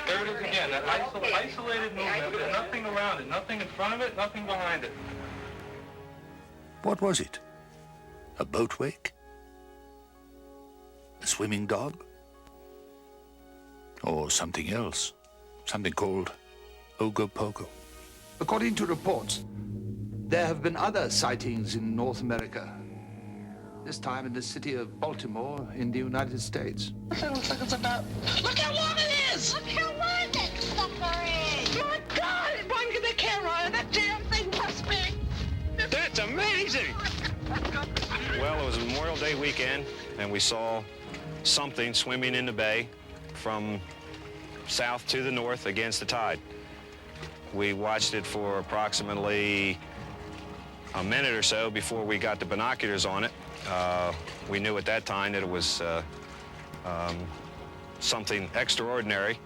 There it is again, that isolated movement. There's nothing around it, nothing in front of it, nothing behind it. What was it? A boat wake? A swimming dog? Or something else? Something called Ogopogo. According to reports, there have been other sightings in North America. This time in the city of Baltimore in the United States. It looks like it's about... Look how long it is! Look how long that sucker is! My God! One get the camera on that damn thing must be... That's amazing! Well, it was Memorial Day weekend, and we saw something swimming in the bay from south to the north against the tide. We watched it for approximately a minute or so before we got the binoculars on it. We knew at that time that it was something extraordinary.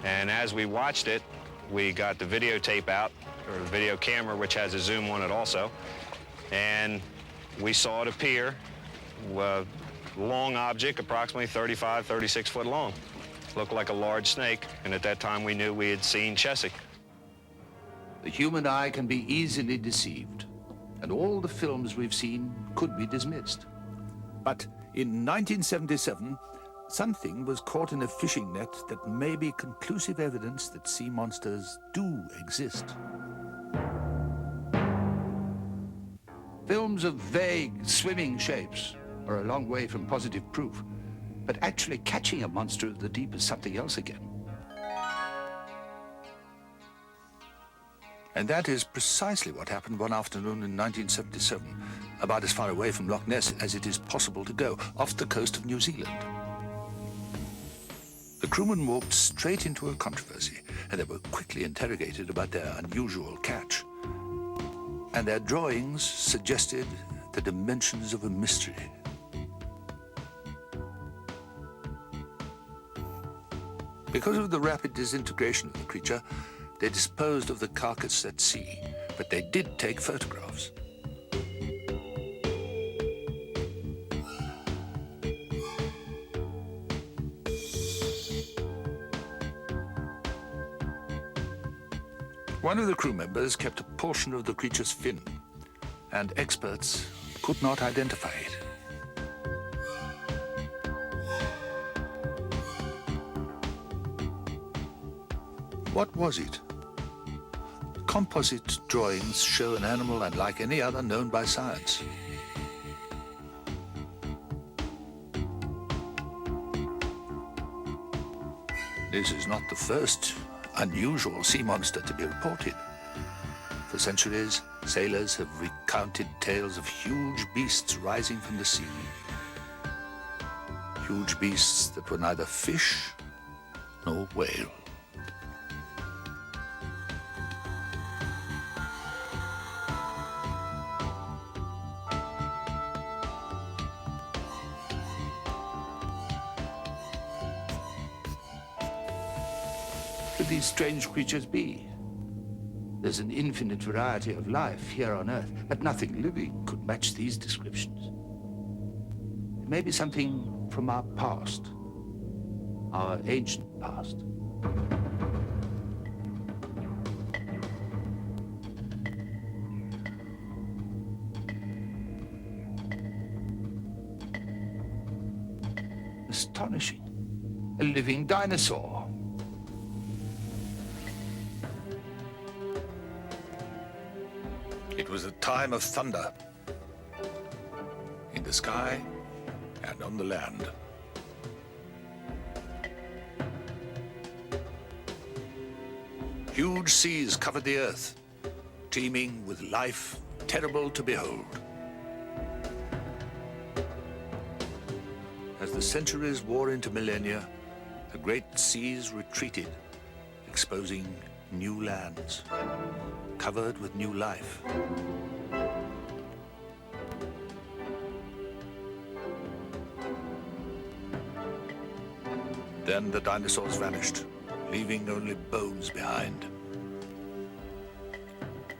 And as we watched it, we got the videotape out, or the video camera, which has a zoom on it also. And we saw it appear, a long object, approximately 35, 36 foot long. Looked like a large snake, and at that time we knew we had seen Chesapeake. The human eye can be easily deceived, and all the films we've seen could be dismissed. But in 1977, something was caught in a fishing net that may be conclusive evidence that sea monsters do exist. Films of vague, swimming shapes are a long way from positive proof, but actually catching a monster of the deep is something else again. And that is precisely what happened one afternoon in 1977, about as far away from Loch Ness as it is possible to go, off the coast of New Zealand. The crewmen walked straight into a controversy, and they were quickly interrogated about their unusual catch. And their drawings suggested the dimensions of a mystery. Because of the rapid disintegration of the creature, they disposed of the carcass at sea, but they did take photographs. One of the crew members kept a portion of the creature's fin, and experts could not identify it. What was it? Composite drawings show an animal unlike any other known by science. This is not the first unusual sea monster to be reported. For centuries, sailors have recounted tales of huge beasts rising from the sea. Huge beasts that were neither fish nor whale. Could these strange creatures be? There's an infinite variety of life here on Earth, but nothing living could match these descriptions. It may be something from our past, our ancient past. Astonishing. A living dinosaur. It was a time of thunder, in the sky and on the land. Huge seas covered the earth, teeming with life terrible to behold. As the centuries wore into millennia, the great seas retreated, exposing new lands, covered with new life. Then the dinosaurs vanished, leaving only bones behind.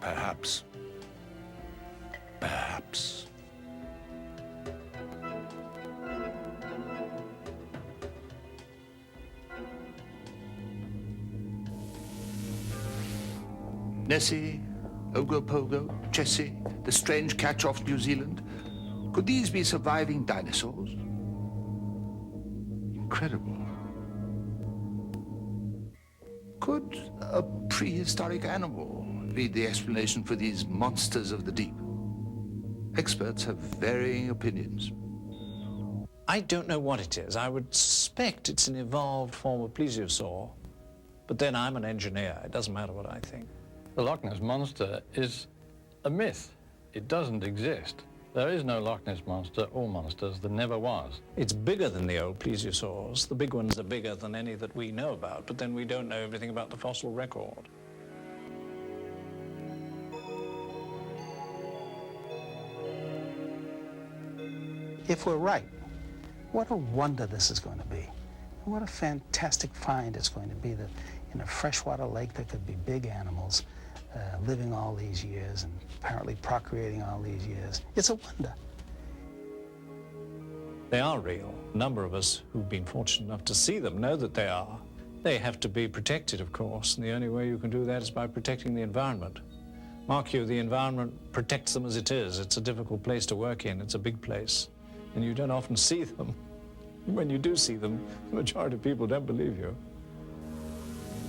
perhaps. Perhaps. Nessie, Ogopogo, Jessie, the strange catch off New Zealand. Could these be surviving dinosaurs? Incredible. Could a prehistoric animal be the explanation for these monsters of the deep? Experts have varying opinions. I don't know what it is. I would suspect it's an evolved form of plesiosaur, but then I'm an engineer. It doesn't matter what I think. The Loch Ness Monster is a myth. It doesn't exist. There is no Loch Ness Monster or monsters. There never was. It's bigger than the old plesiosaurs. The big ones are bigger than any that we know about, but then we don't know everything about the fossil record. If we're right, what a wonder this is going to be. What a fantastic find it's going to be that in a freshwater lake there could be big animals living all these years and apparently procreating all these years. It's a wonder. They are real. A number of us who've been fortunate enough to see them know that they are. They have to be protected, of course, and the only way you can do that is by protecting the environment. Mark you, the environment protects them as it is. It's a difficult place to work in. It's a big place, and you don't often see them. When you do see them, the majority of people don't believe you.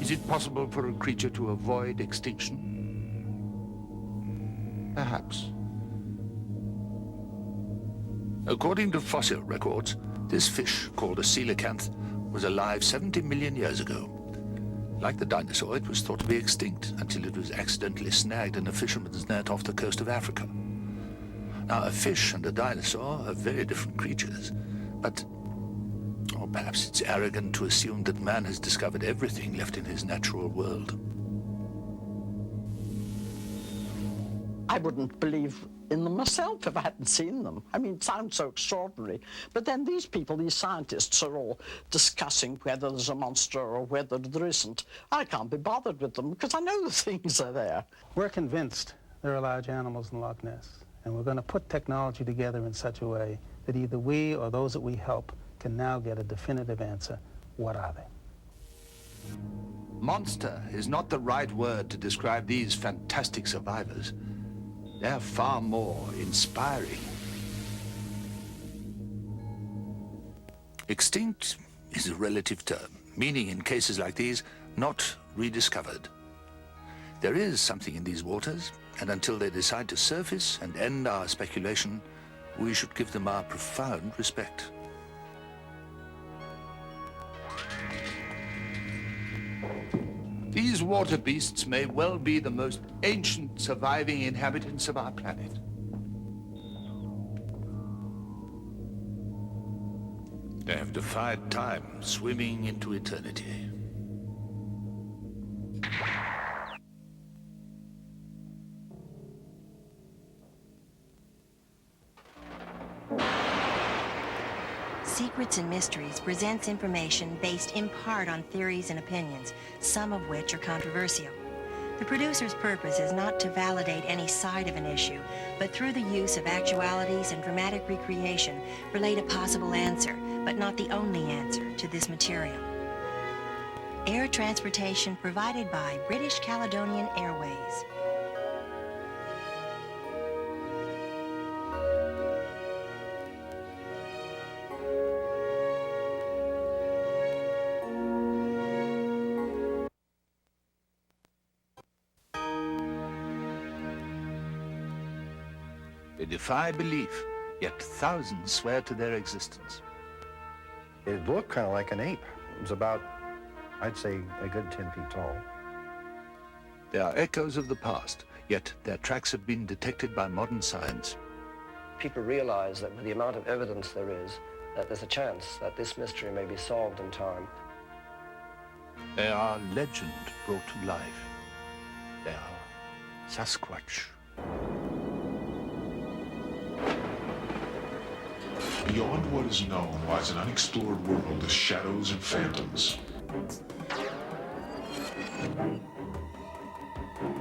Is it possible for a creature to avoid extinction? Perhaps. According to fossil records, this fish, called a coelacanth, was alive 70 million years ago. Like the dinosaur, it was thought to be extinct until it was accidentally snagged in a fisherman's net off the coast of Africa. Now, a fish and a dinosaur are very different creatures, but or perhaps it's arrogant to assume that man has discovered everything left in his natural world. I wouldn't believe in them myself if I hadn't seen them. I mean, it sounds so extraordinary. But then these people, these scientists, are all discussing whether there's a monster or whether there isn't. I can't be bothered with them because I know the things are there. We're convinced there are large animals in Loch Ness, and we're going to put technology together in such a way that either we or those that we help can now get a definitive answer. What are they? Monster is not the right word to describe these fantastic survivors. They're far more inspiring. Extinct is a relative term, meaning in cases like these, not rediscovered. There is something in these waters, and until they decide to surface and end our speculation, we should give them our profound respect. These water beasts may well be the most ancient surviving inhabitants of our planet. They have defied time, swimming into eternity. Secrets and Mysteries presents information based in part on theories and opinions, some of which are controversial. The producer's purpose is not to validate any side of an issue, but through the use of actualities and dramatic recreation, relate a possible answer, but not the only answer, to this material. Air transportation provided by British Caledonian Airways. They defy belief, yet thousands swear to their existence. It looked kind of like an ape. It was about, I'd say, a good 10 feet tall. They are echoes of the past, yet their tracks have been detected by modern science. People realize that with the amount of evidence there is, that there's a chance that this mystery may be solved in time. They are legend brought to life. They are Sasquatch. Beyond what is known lies an unexplored world of shadows and phantoms.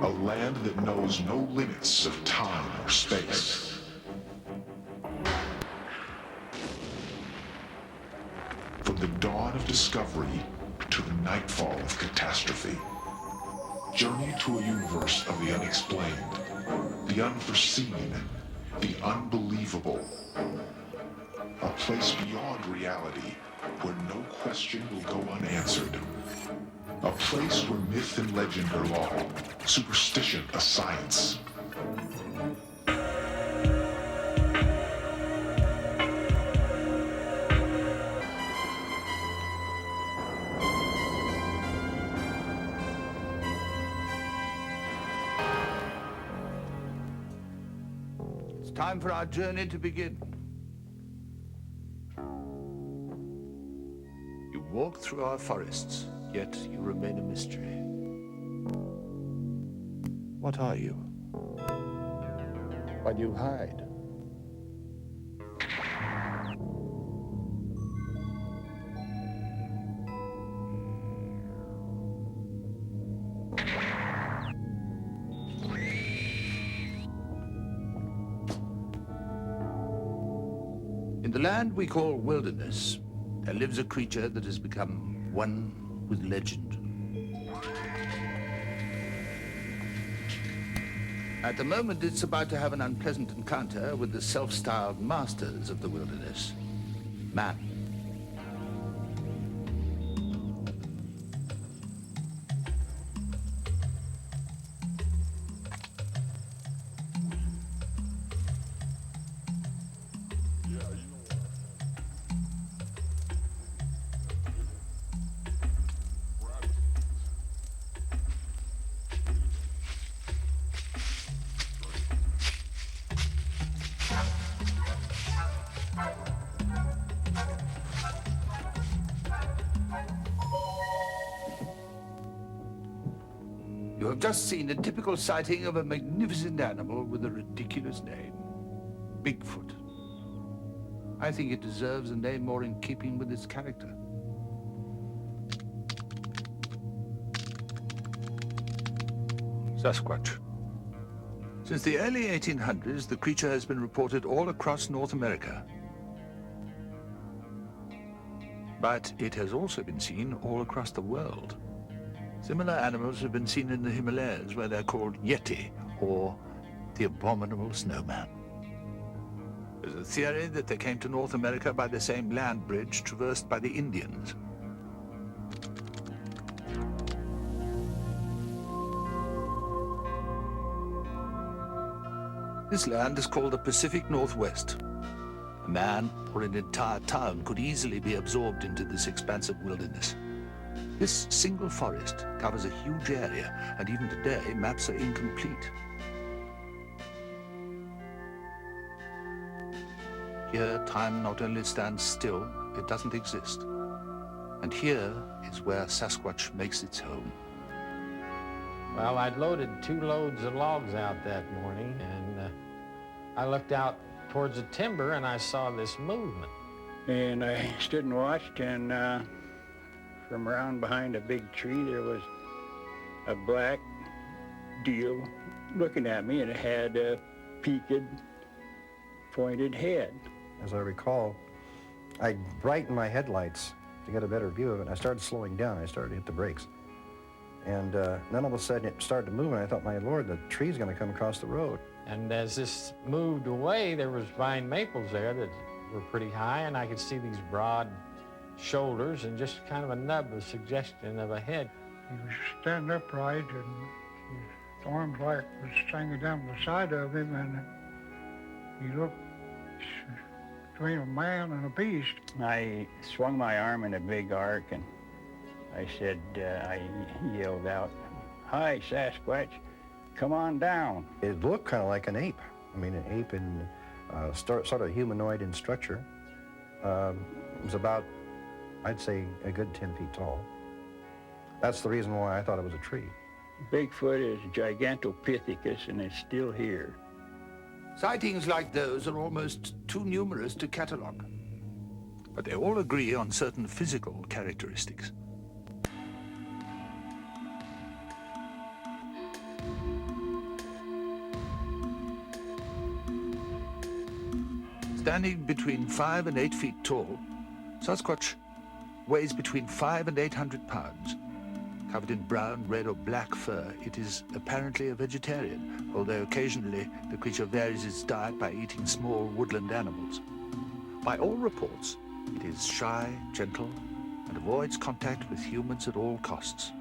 A land that knows no limits of time or space. From the dawn of discovery to the nightfall of catastrophe. Journey to a universe of the unexplained, the unforeseen, the unbelievable. A place beyond reality where no question will go unanswered. A place where myth and legend are law, superstition a science. It's time for our journey to begin. You walk through our forests, yet you remain a mystery. What are you? Why do you hide? In the land we call wilderness, there lives a creature that has become one with legend. At the moment, it's about to have an unpleasant encounter with the self-styled masters of the wilderness, man. You have just seen a typical sighting of a magnificent animal with a ridiculous name. Bigfoot. I think it deserves a name more in keeping with its character. Sasquatch. Since the early 1800s, the creature has been reported all across North America. But it has also been seen all across the world. Similar animals have been seen in the Himalayas, where they're called Yeti, or the abominable snowman. There's a theory that they came to North America by the same land bridge traversed by the Indians. This land is called the Pacific Northwest. A man or an entire town could easily be absorbed into this expansive wilderness. This single forest covers a huge area, and even today, maps are incomplete. Here, time not only stands still, it doesn't exist. And here is where Sasquatch makes its home. Well, I'd loaded 2 loads of logs out that morning, and I looked out towards the timber, and I saw this movement. And I stood and watched, and from around behind a big tree, there was a black deal looking at me, and it had a peaked, pointed head. As I recall, I brightened my headlights to get a better view of it, and I started slowing down. I started to hit the brakes. And then all of a sudden it started to move, and I thought, my Lord, the tree's going to come across the road. And as this moved away, there was vine maples there that were pretty high, and I could see these broad shoulders and just kind of a nub, a suggestion of a head. He was standing upright, and his arms like was hanging down the side of him, and he looked between a man and a beast. I swung my arm in a big arc, and I said, I yelled out, "Hi, Sasquatch, come on down." It looked kind of like an ape. I mean, an ape in sort of humanoid in structure. It was about, I'd say, a good 10 feet tall. That's the reason why I thought it was a tree. Bigfoot is Gigantopithecus, and it's still here. Sightings like those are almost too numerous to catalog. But they all agree on certain physical characteristics. Standing between 5 and 8 feet tall, Sasquatch weighs between 500 and 800 pounds. Covered in brown, red, or black fur, it is apparently a vegetarian, although occasionally the creature varies its diet by eating small woodland animals. By all reports, it is shy, gentle, and avoids contact with humans at all costs.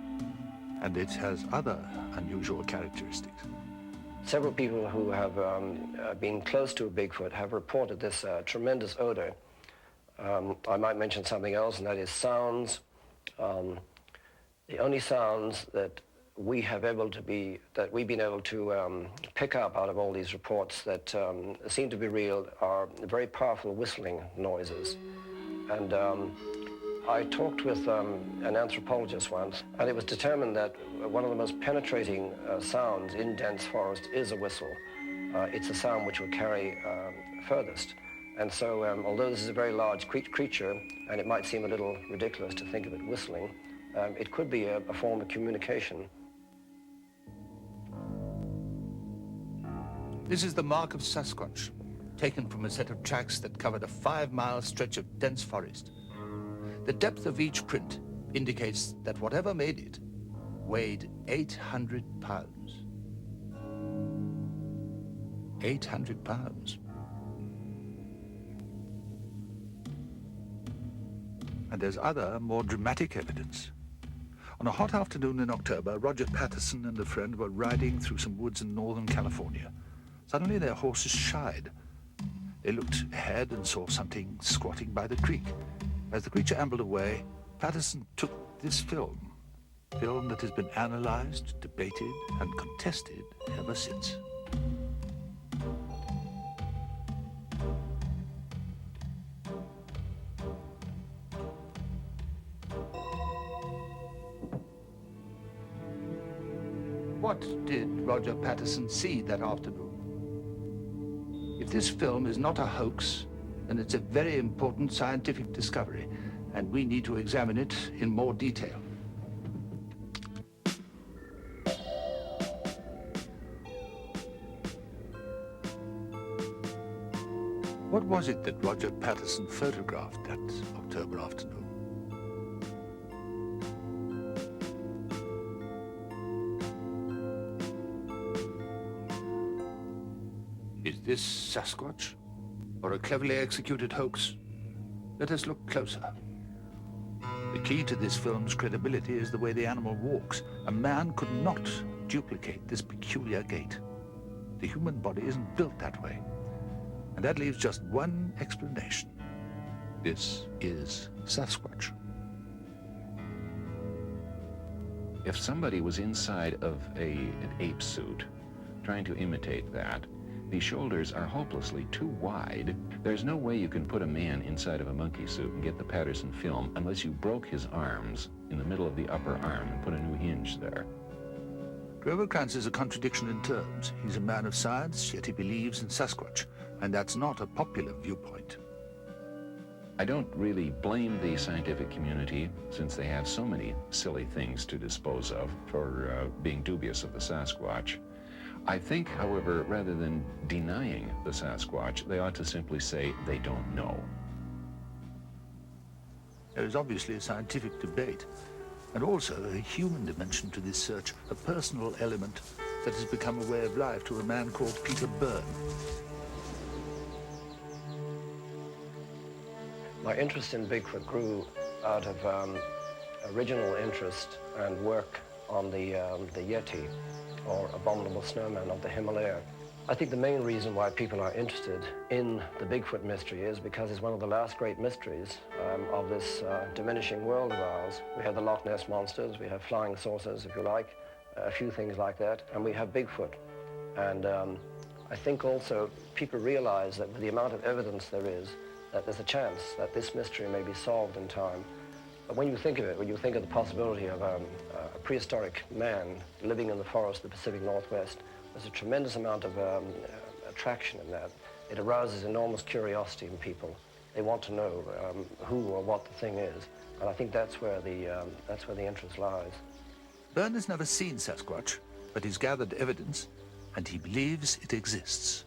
And it has other unusual characteristics. Several people who have been close to a Bigfoot have reported this tremendous odor. I might mention something else, and that is sounds. The only sounds that we've been able to pick up out of all these reports that seem to be real are very powerful whistling noises. And I talked with an anthropologist once, and it was determined that one of the most penetrating sounds in dense forest is a whistle. It's a sound which will carry furthest. And so, although this is a very large creature, and it might seem a little ridiculous to think of it whistling, it could be a form of communication. This is the mark of Sasquatch, taken from a set of tracks that covered a 5-mile stretch of dense forest. The depth of each print indicates that whatever made it weighed 800 pounds. 800 pounds. And there's other, more dramatic evidence. On a hot afternoon in October, Roger Patterson and a friend were riding through some woods in northern California. Suddenly their horses shied. They looked ahead and saw something squatting by the creek. As the creature ambled away, Patterson took this film that has been analyzed, debated, and contested ever since. What did Roger Patterson see that afternoon? If this film is not a hoax, then it's a very important scientific discovery, and we need to examine it in more detail. What was it that Roger Patterson photographed that October afternoon? Is this Sasquatch, or a cleverly executed hoax? Let us look closer. The key to this film's credibility is the way the animal walks. A man could not duplicate this peculiar gait. The human body isn't built that way. And that leaves just one explanation. This is Sasquatch. If somebody was inside of an ape suit, trying to imitate that, the shoulders are hopelessly too wide. There's no way you can put a man inside of a monkey suit and get the Patterson film unless you broke his arms in the middle of the upper arm and put a new hinge there. Grover Krantz is a contradiction in terms. He's a man of science, yet he believes in Sasquatch, and that's not a popular viewpoint. I don't really blame the scientific community, since they have so many silly things to dispose of, for being dubious of the Sasquatch. I think, however, rather than denying the Sasquatch, they ought to simply say they don't know. There is obviously a scientific debate, and also a human dimension to this search, a personal element that has become a way of life to a man called Peter Byrne. My interest in Bigfoot grew out of original interest and work on the Yeti, or abominable snowman of the Himalaya. I think the main reason why people are interested in the Bigfoot mystery is because it's one of the last great mysteries of this diminishing world of ours. We have the Loch Ness monsters, we have flying saucers, if you like, a few things like that, and we have Bigfoot. And I think also people realize that with the amount of evidence there is, that there's a chance that this mystery may be solved in time. But when you think of it, when you think of the possibility of a prehistoric man living in the forest of the Pacific Northwest, there's a tremendous amount of attraction in that. It arouses enormous curiosity in people. They want to know who or what the thing is, and I think that's where the interest lies. Byrne has never seen Sasquatch, but he's gathered evidence, and he believes it exists.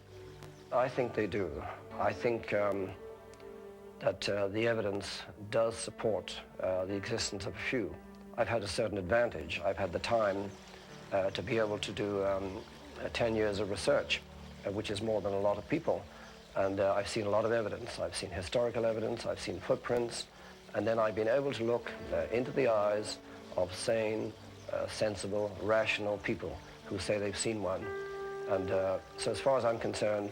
I think they do. I think that the evidence does support the existence of a few. I've had a certain advantage. I've had the time to be able to do 10 years of research, which is more than a lot of people. And I've seen a lot of evidence. I've seen historical evidence, I've seen footprints, and then I've been able to look into the eyes of sane, sensible, rational people who say they've seen one. And so as far as I'm concerned,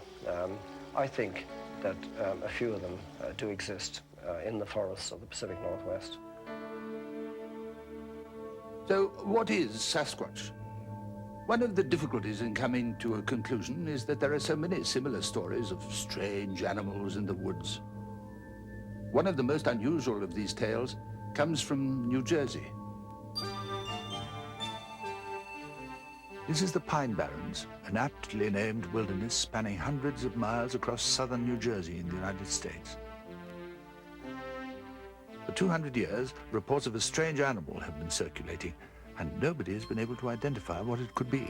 I think that a few of them do exist in the forests of the Pacific Northwest. So what is Sasquatch? One of the difficulties in coming to a conclusion is that there are so many similar stories of strange animals in the woods. One of the most unusual of these tales comes from New Jersey. This is the Pine Barrens, an aptly named wilderness spanning hundreds of miles across southern New Jersey in the United States. For 200 years, reports of a strange animal have been circulating, and nobody has been able to identify what it could be.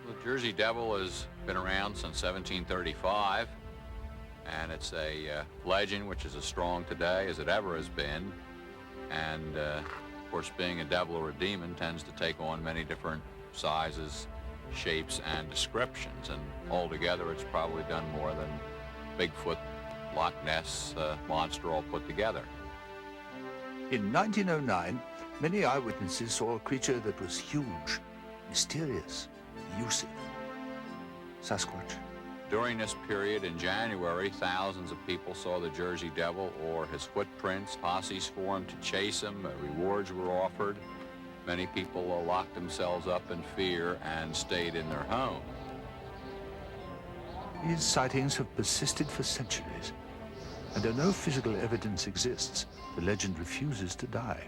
The Jersey Devil has been around since 1735, and it's a legend which is as strong today as it ever has been. And of course, being a devil or a demon tends to take on many different sizes, shapes, and descriptions, and altogether it's probably done more than Bigfoot, Loch Ness monster all put together. In 1909, many eyewitnesses saw a creature that was huge, mysterious, elusive. Sasquatch. During this period in January, thousands of people saw the Jersey Devil or his footprints. Posses formed to chase him. Rewards were offered. Many people locked themselves up in fear and stayed in their home. These sightings have persisted for centuries, and though no physical evidence exists, the legend refuses to die.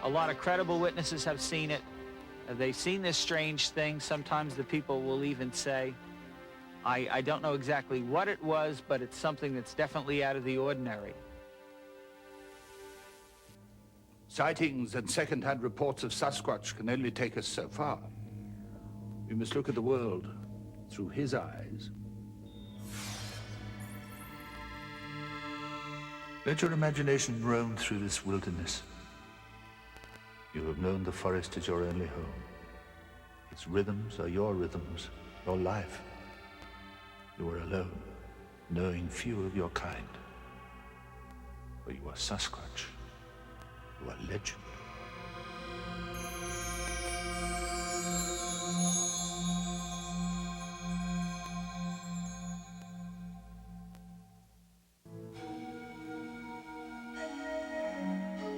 A lot of credible witnesses have seen it. They've seen this strange thing. Sometimes the people will even say, I don't know exactly what it was, but it's something that's definitely out of the ordinary. Sightings and second-hand reports of Sasquatch can only take us so far. We must look at the world through his eyes. Let your imagination roam through this wilderness. You have known the forest as your only home. Its rhythms are your rhythms, your life. You are alone, knowing few of your kind. But you are Sasquatch. You are legend.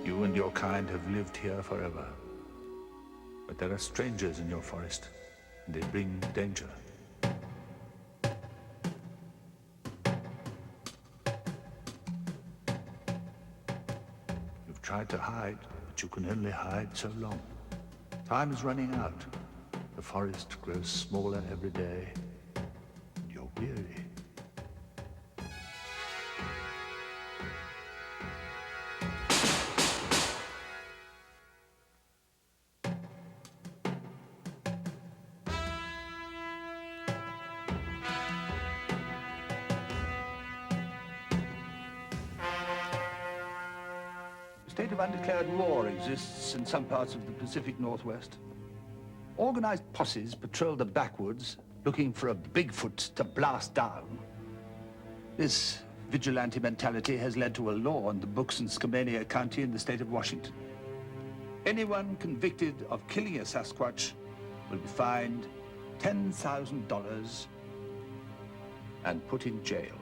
You and your kind have lived here forever. But there are strangers in your forest, and they bring danger. You've tried to hide, but you can only hide so long. Time is running out. The forest grows smaller every day, and you're weary. A state of undeclared war exists in some parts of the Pacific Northwest. Organized posses patrol the backwoods looking for a Bigfoot to blast down. This vigilante mentality has led to a law on the books in Skamania County in the state of Washington. Anyone convicted of killing a Sasquatch will be fined $10,000 and put in jail.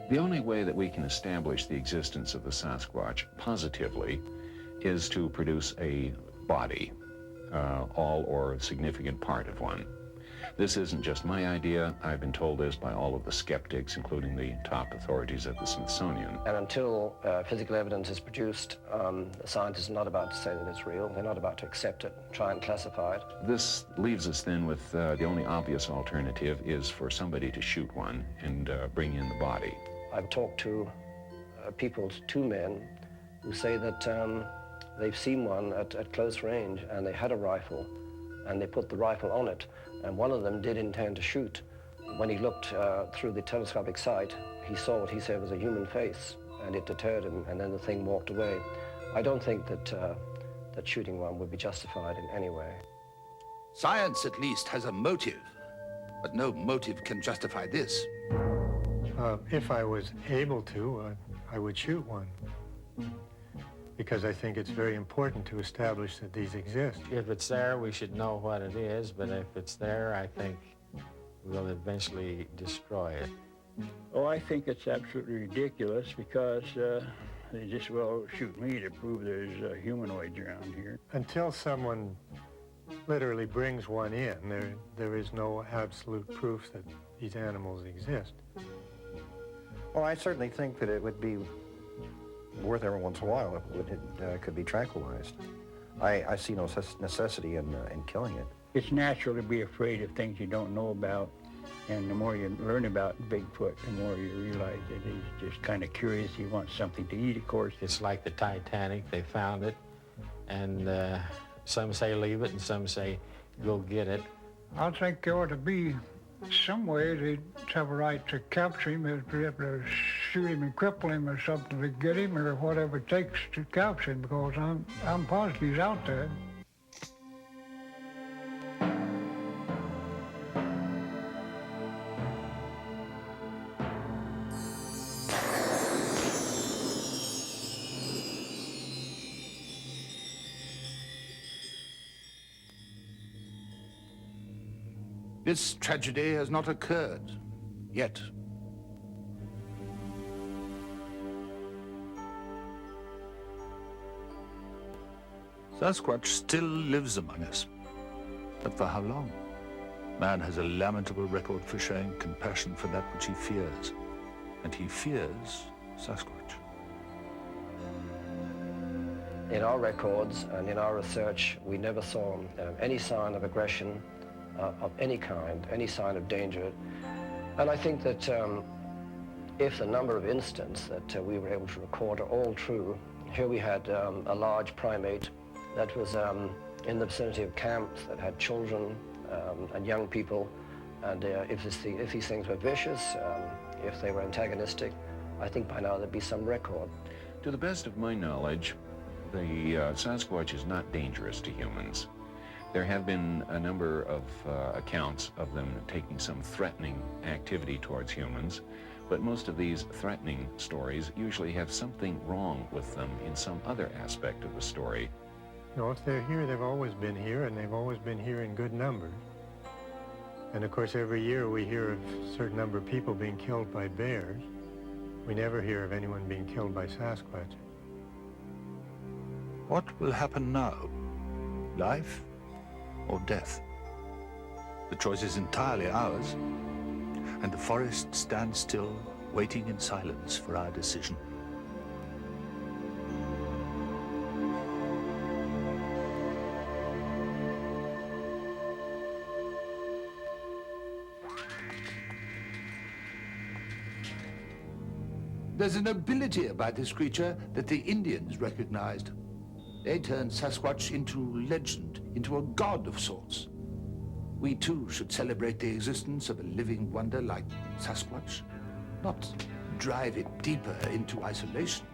The only way that we can establish the existence of the Sasquatch positively is to produce a body, all or a significant part of one. This isn't just my idea. I've been told this by all of the skeptics, including the top authorities at the Smithsonian. And until physical evidence is produced, the scientists are not about to say that it's real. They're not about to accept it, try and classify it. This leaves us then with the only obvious alternative is for somebody to shoot one and bring in the body. I've talked to people, two men, who say that they've seen one at close range, and they had a rifle, and they put the rifle on it, and one of them did intend to shoot. When he looked through the telescopic sight, he saw what he said was a human face, and it deterred him, and then the thing walked away. I don't think that shooting one would be justified in any way. Science, at least, has a motive, but no motive can justify this. If I was able to, I would shoot one, because I think it's very important to establish that these exist. If it's there, we should know what it is, but if it's there, I think we'll eventually destroy it. Oh, I think it's absolutely ridiculous because they just well shoot me to prove there's humanoids around here. Until someone literally brings one in, there is no absolute proof that these animals exist. Well, I certainly think that it would be worth every once in a while if it could be tranquilized. I see no necessity in killing it. It's natural to be afraid of things you don't know about, and the more you learn about Bigfoot, the more you realize that he's just kind of curious. He wants something to eat, of course. It's like the Titanic. They found it, and some say leave it, and some say go get it. I think there ought to be some way they'd have a right to capture him, if they have to shoot him and cripple him or something to get him, or whatever it takes to capture him, because I'm positive he's out there. This tragedy has not occurred yet. Sasquatch still lives among us. But for how long? Man has a lamentable record for showing compassion for that which he fears. And he fears Sasquatch. In our records and in our research, we never saw any sign of aggression of any kind, any sign of danger. And I think that if the number of incidents that we were able to record are all true, here we had a large primate that was in the vicinity of camps that had children and young people, and if these things were vicious, if they were antagonistic, I think by now there'd be some record. To the best of my knowledge, the Sasquatch is not dangerous to humans. There have been a number of accounts of them taking some threatening activity towards humans, but most of these threatening stories usually have something wrong with them in some other aspect of the story. No, if they're here, they've always been here, and they've always been here in good numbers. And of course, every year we hear of a certain number of people being killed by bears. We never hear of anyone being killed by Sasquatch. What will happen now? Life or death? The choice is entirely ours, and the forest stands still, waiting in silence for our decision. There's an ability about this creature that the Indians recognized. They turned Sasquatch into legend, into a god of sorts. We too should celebrate the existence of a living wonder like Sasquatch, not drive it deeper into isolation.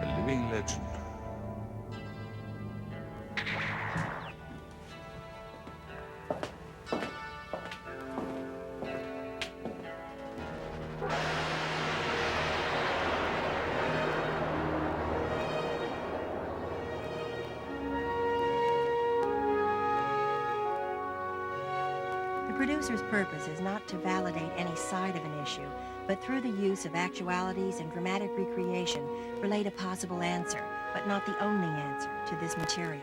A living legend. The producer's purpose is not to validate any side of an issue, but through the use of actualities and dramatic recreation, relate a possible answer, but not the only answer, to this material.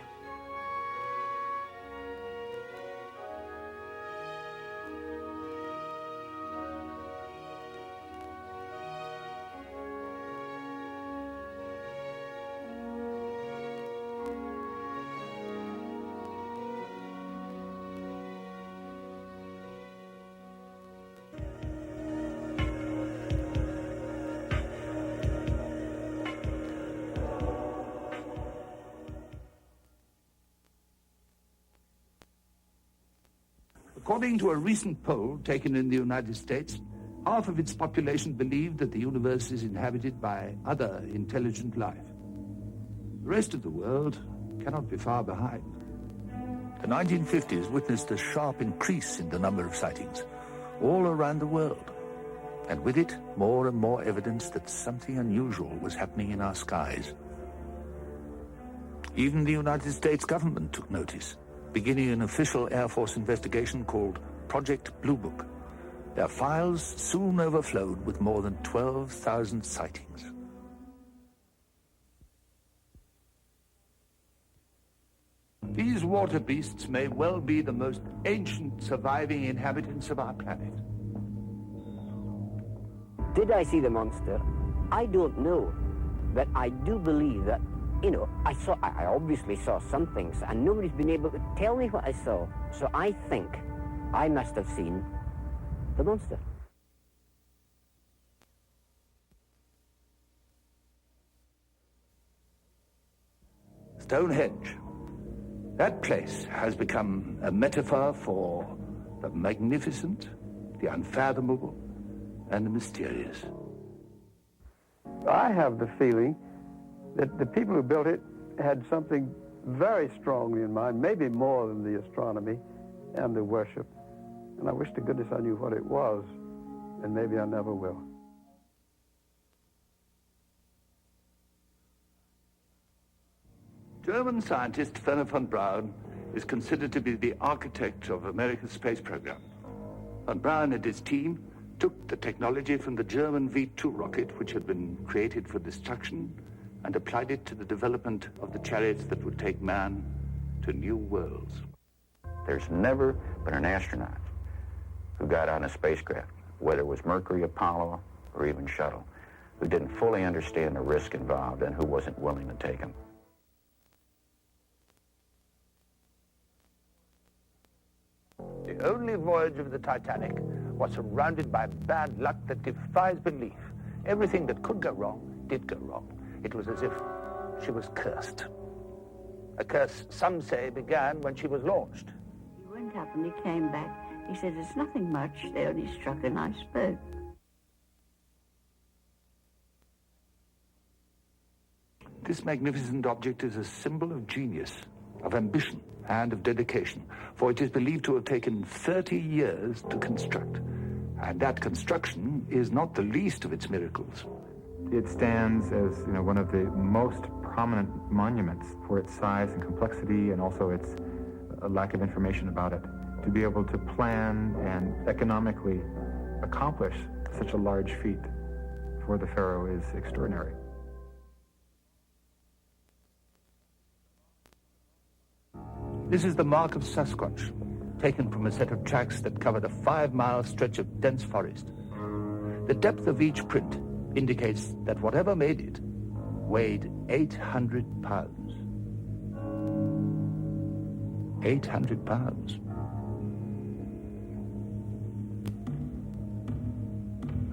According to a recent poll taken in the United States, half of its population believed that the universe is inhabited by other intelligent life. The rest of the world cannot be far behind. The 1950s witnessed a sharp increase in the number of sightings all around the world, and with it, more and more evidence that something unusual was happening in our skies. Even the United States government took notice, beginning an official Air Force investigation called Project Blue Book. Their files soon overflowed with more than 12,000 sightings. These water beasts may well be the most ancient surviving inhabitants of our planet. Did I see the monster? I don't know, but I do believe that, I obviously saw some things, and nobody's been able to tell me what I saw. So I think I must have seen the monster. Stonehenge. That place has become a metaphor for the magnificent, the unfathomable, and the mysterious. I have the feeling that the people who built it had something very strongly in mind, maybe more than the astronomy and the worship. And I wish to goodness I knew what it was, and maybe I never will. German scientist Werner von Braun is considered to be the architect of America's space program. Von Braun and his team took the technology from the German V2 rocket, which had been created for destruction, and applied it to the development of the chariots that would take man to new worlds. There's never been an astronaut who got on a spacecraft, whether it was Mercury, Apollo, or even Shuttle, who didn't fully understand the risk involved and who wasn't willing to take them. The only voyage of the Titanic was surrounded by bad luck that defies belief. Everything that could go wrong did go wrong. It was as if she was cursed. A curse, some say, began when she was launched. He went up and he came back. He said, it's nothing much. They only struck an iceberg. This magnificent object is a symbol of genius, of ambition, and of dedication, for it is believed to have taken 30 years to construct. And that construction is not the least of its miracles. It stands as one of the most prominent monuments for its size and complexity, and also its lack of information about it. To be able to plan and economically accomplish such a large feat for the pharaoh is extraordinary. This is the mark of Sasquatch, taken from a set of tracks that covered a 5-mile stretch of dense forest. The depth of each print indicates that whatever made it weighed 800 pounds. 800 pounds.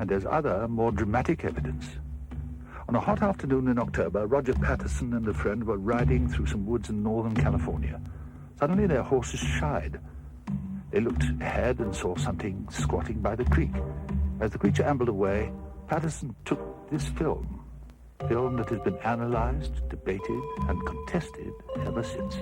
And there's other, more dramatic evidence. On a hot afternoon in October, Roger Patterson and a friend were riding through some woods in northern California. Suddenly their horses shied. They looked ahead and saw something squatting by the creek. As the creature ambled away, Patterson took this film that has been analyzed, debated, and contested ever since.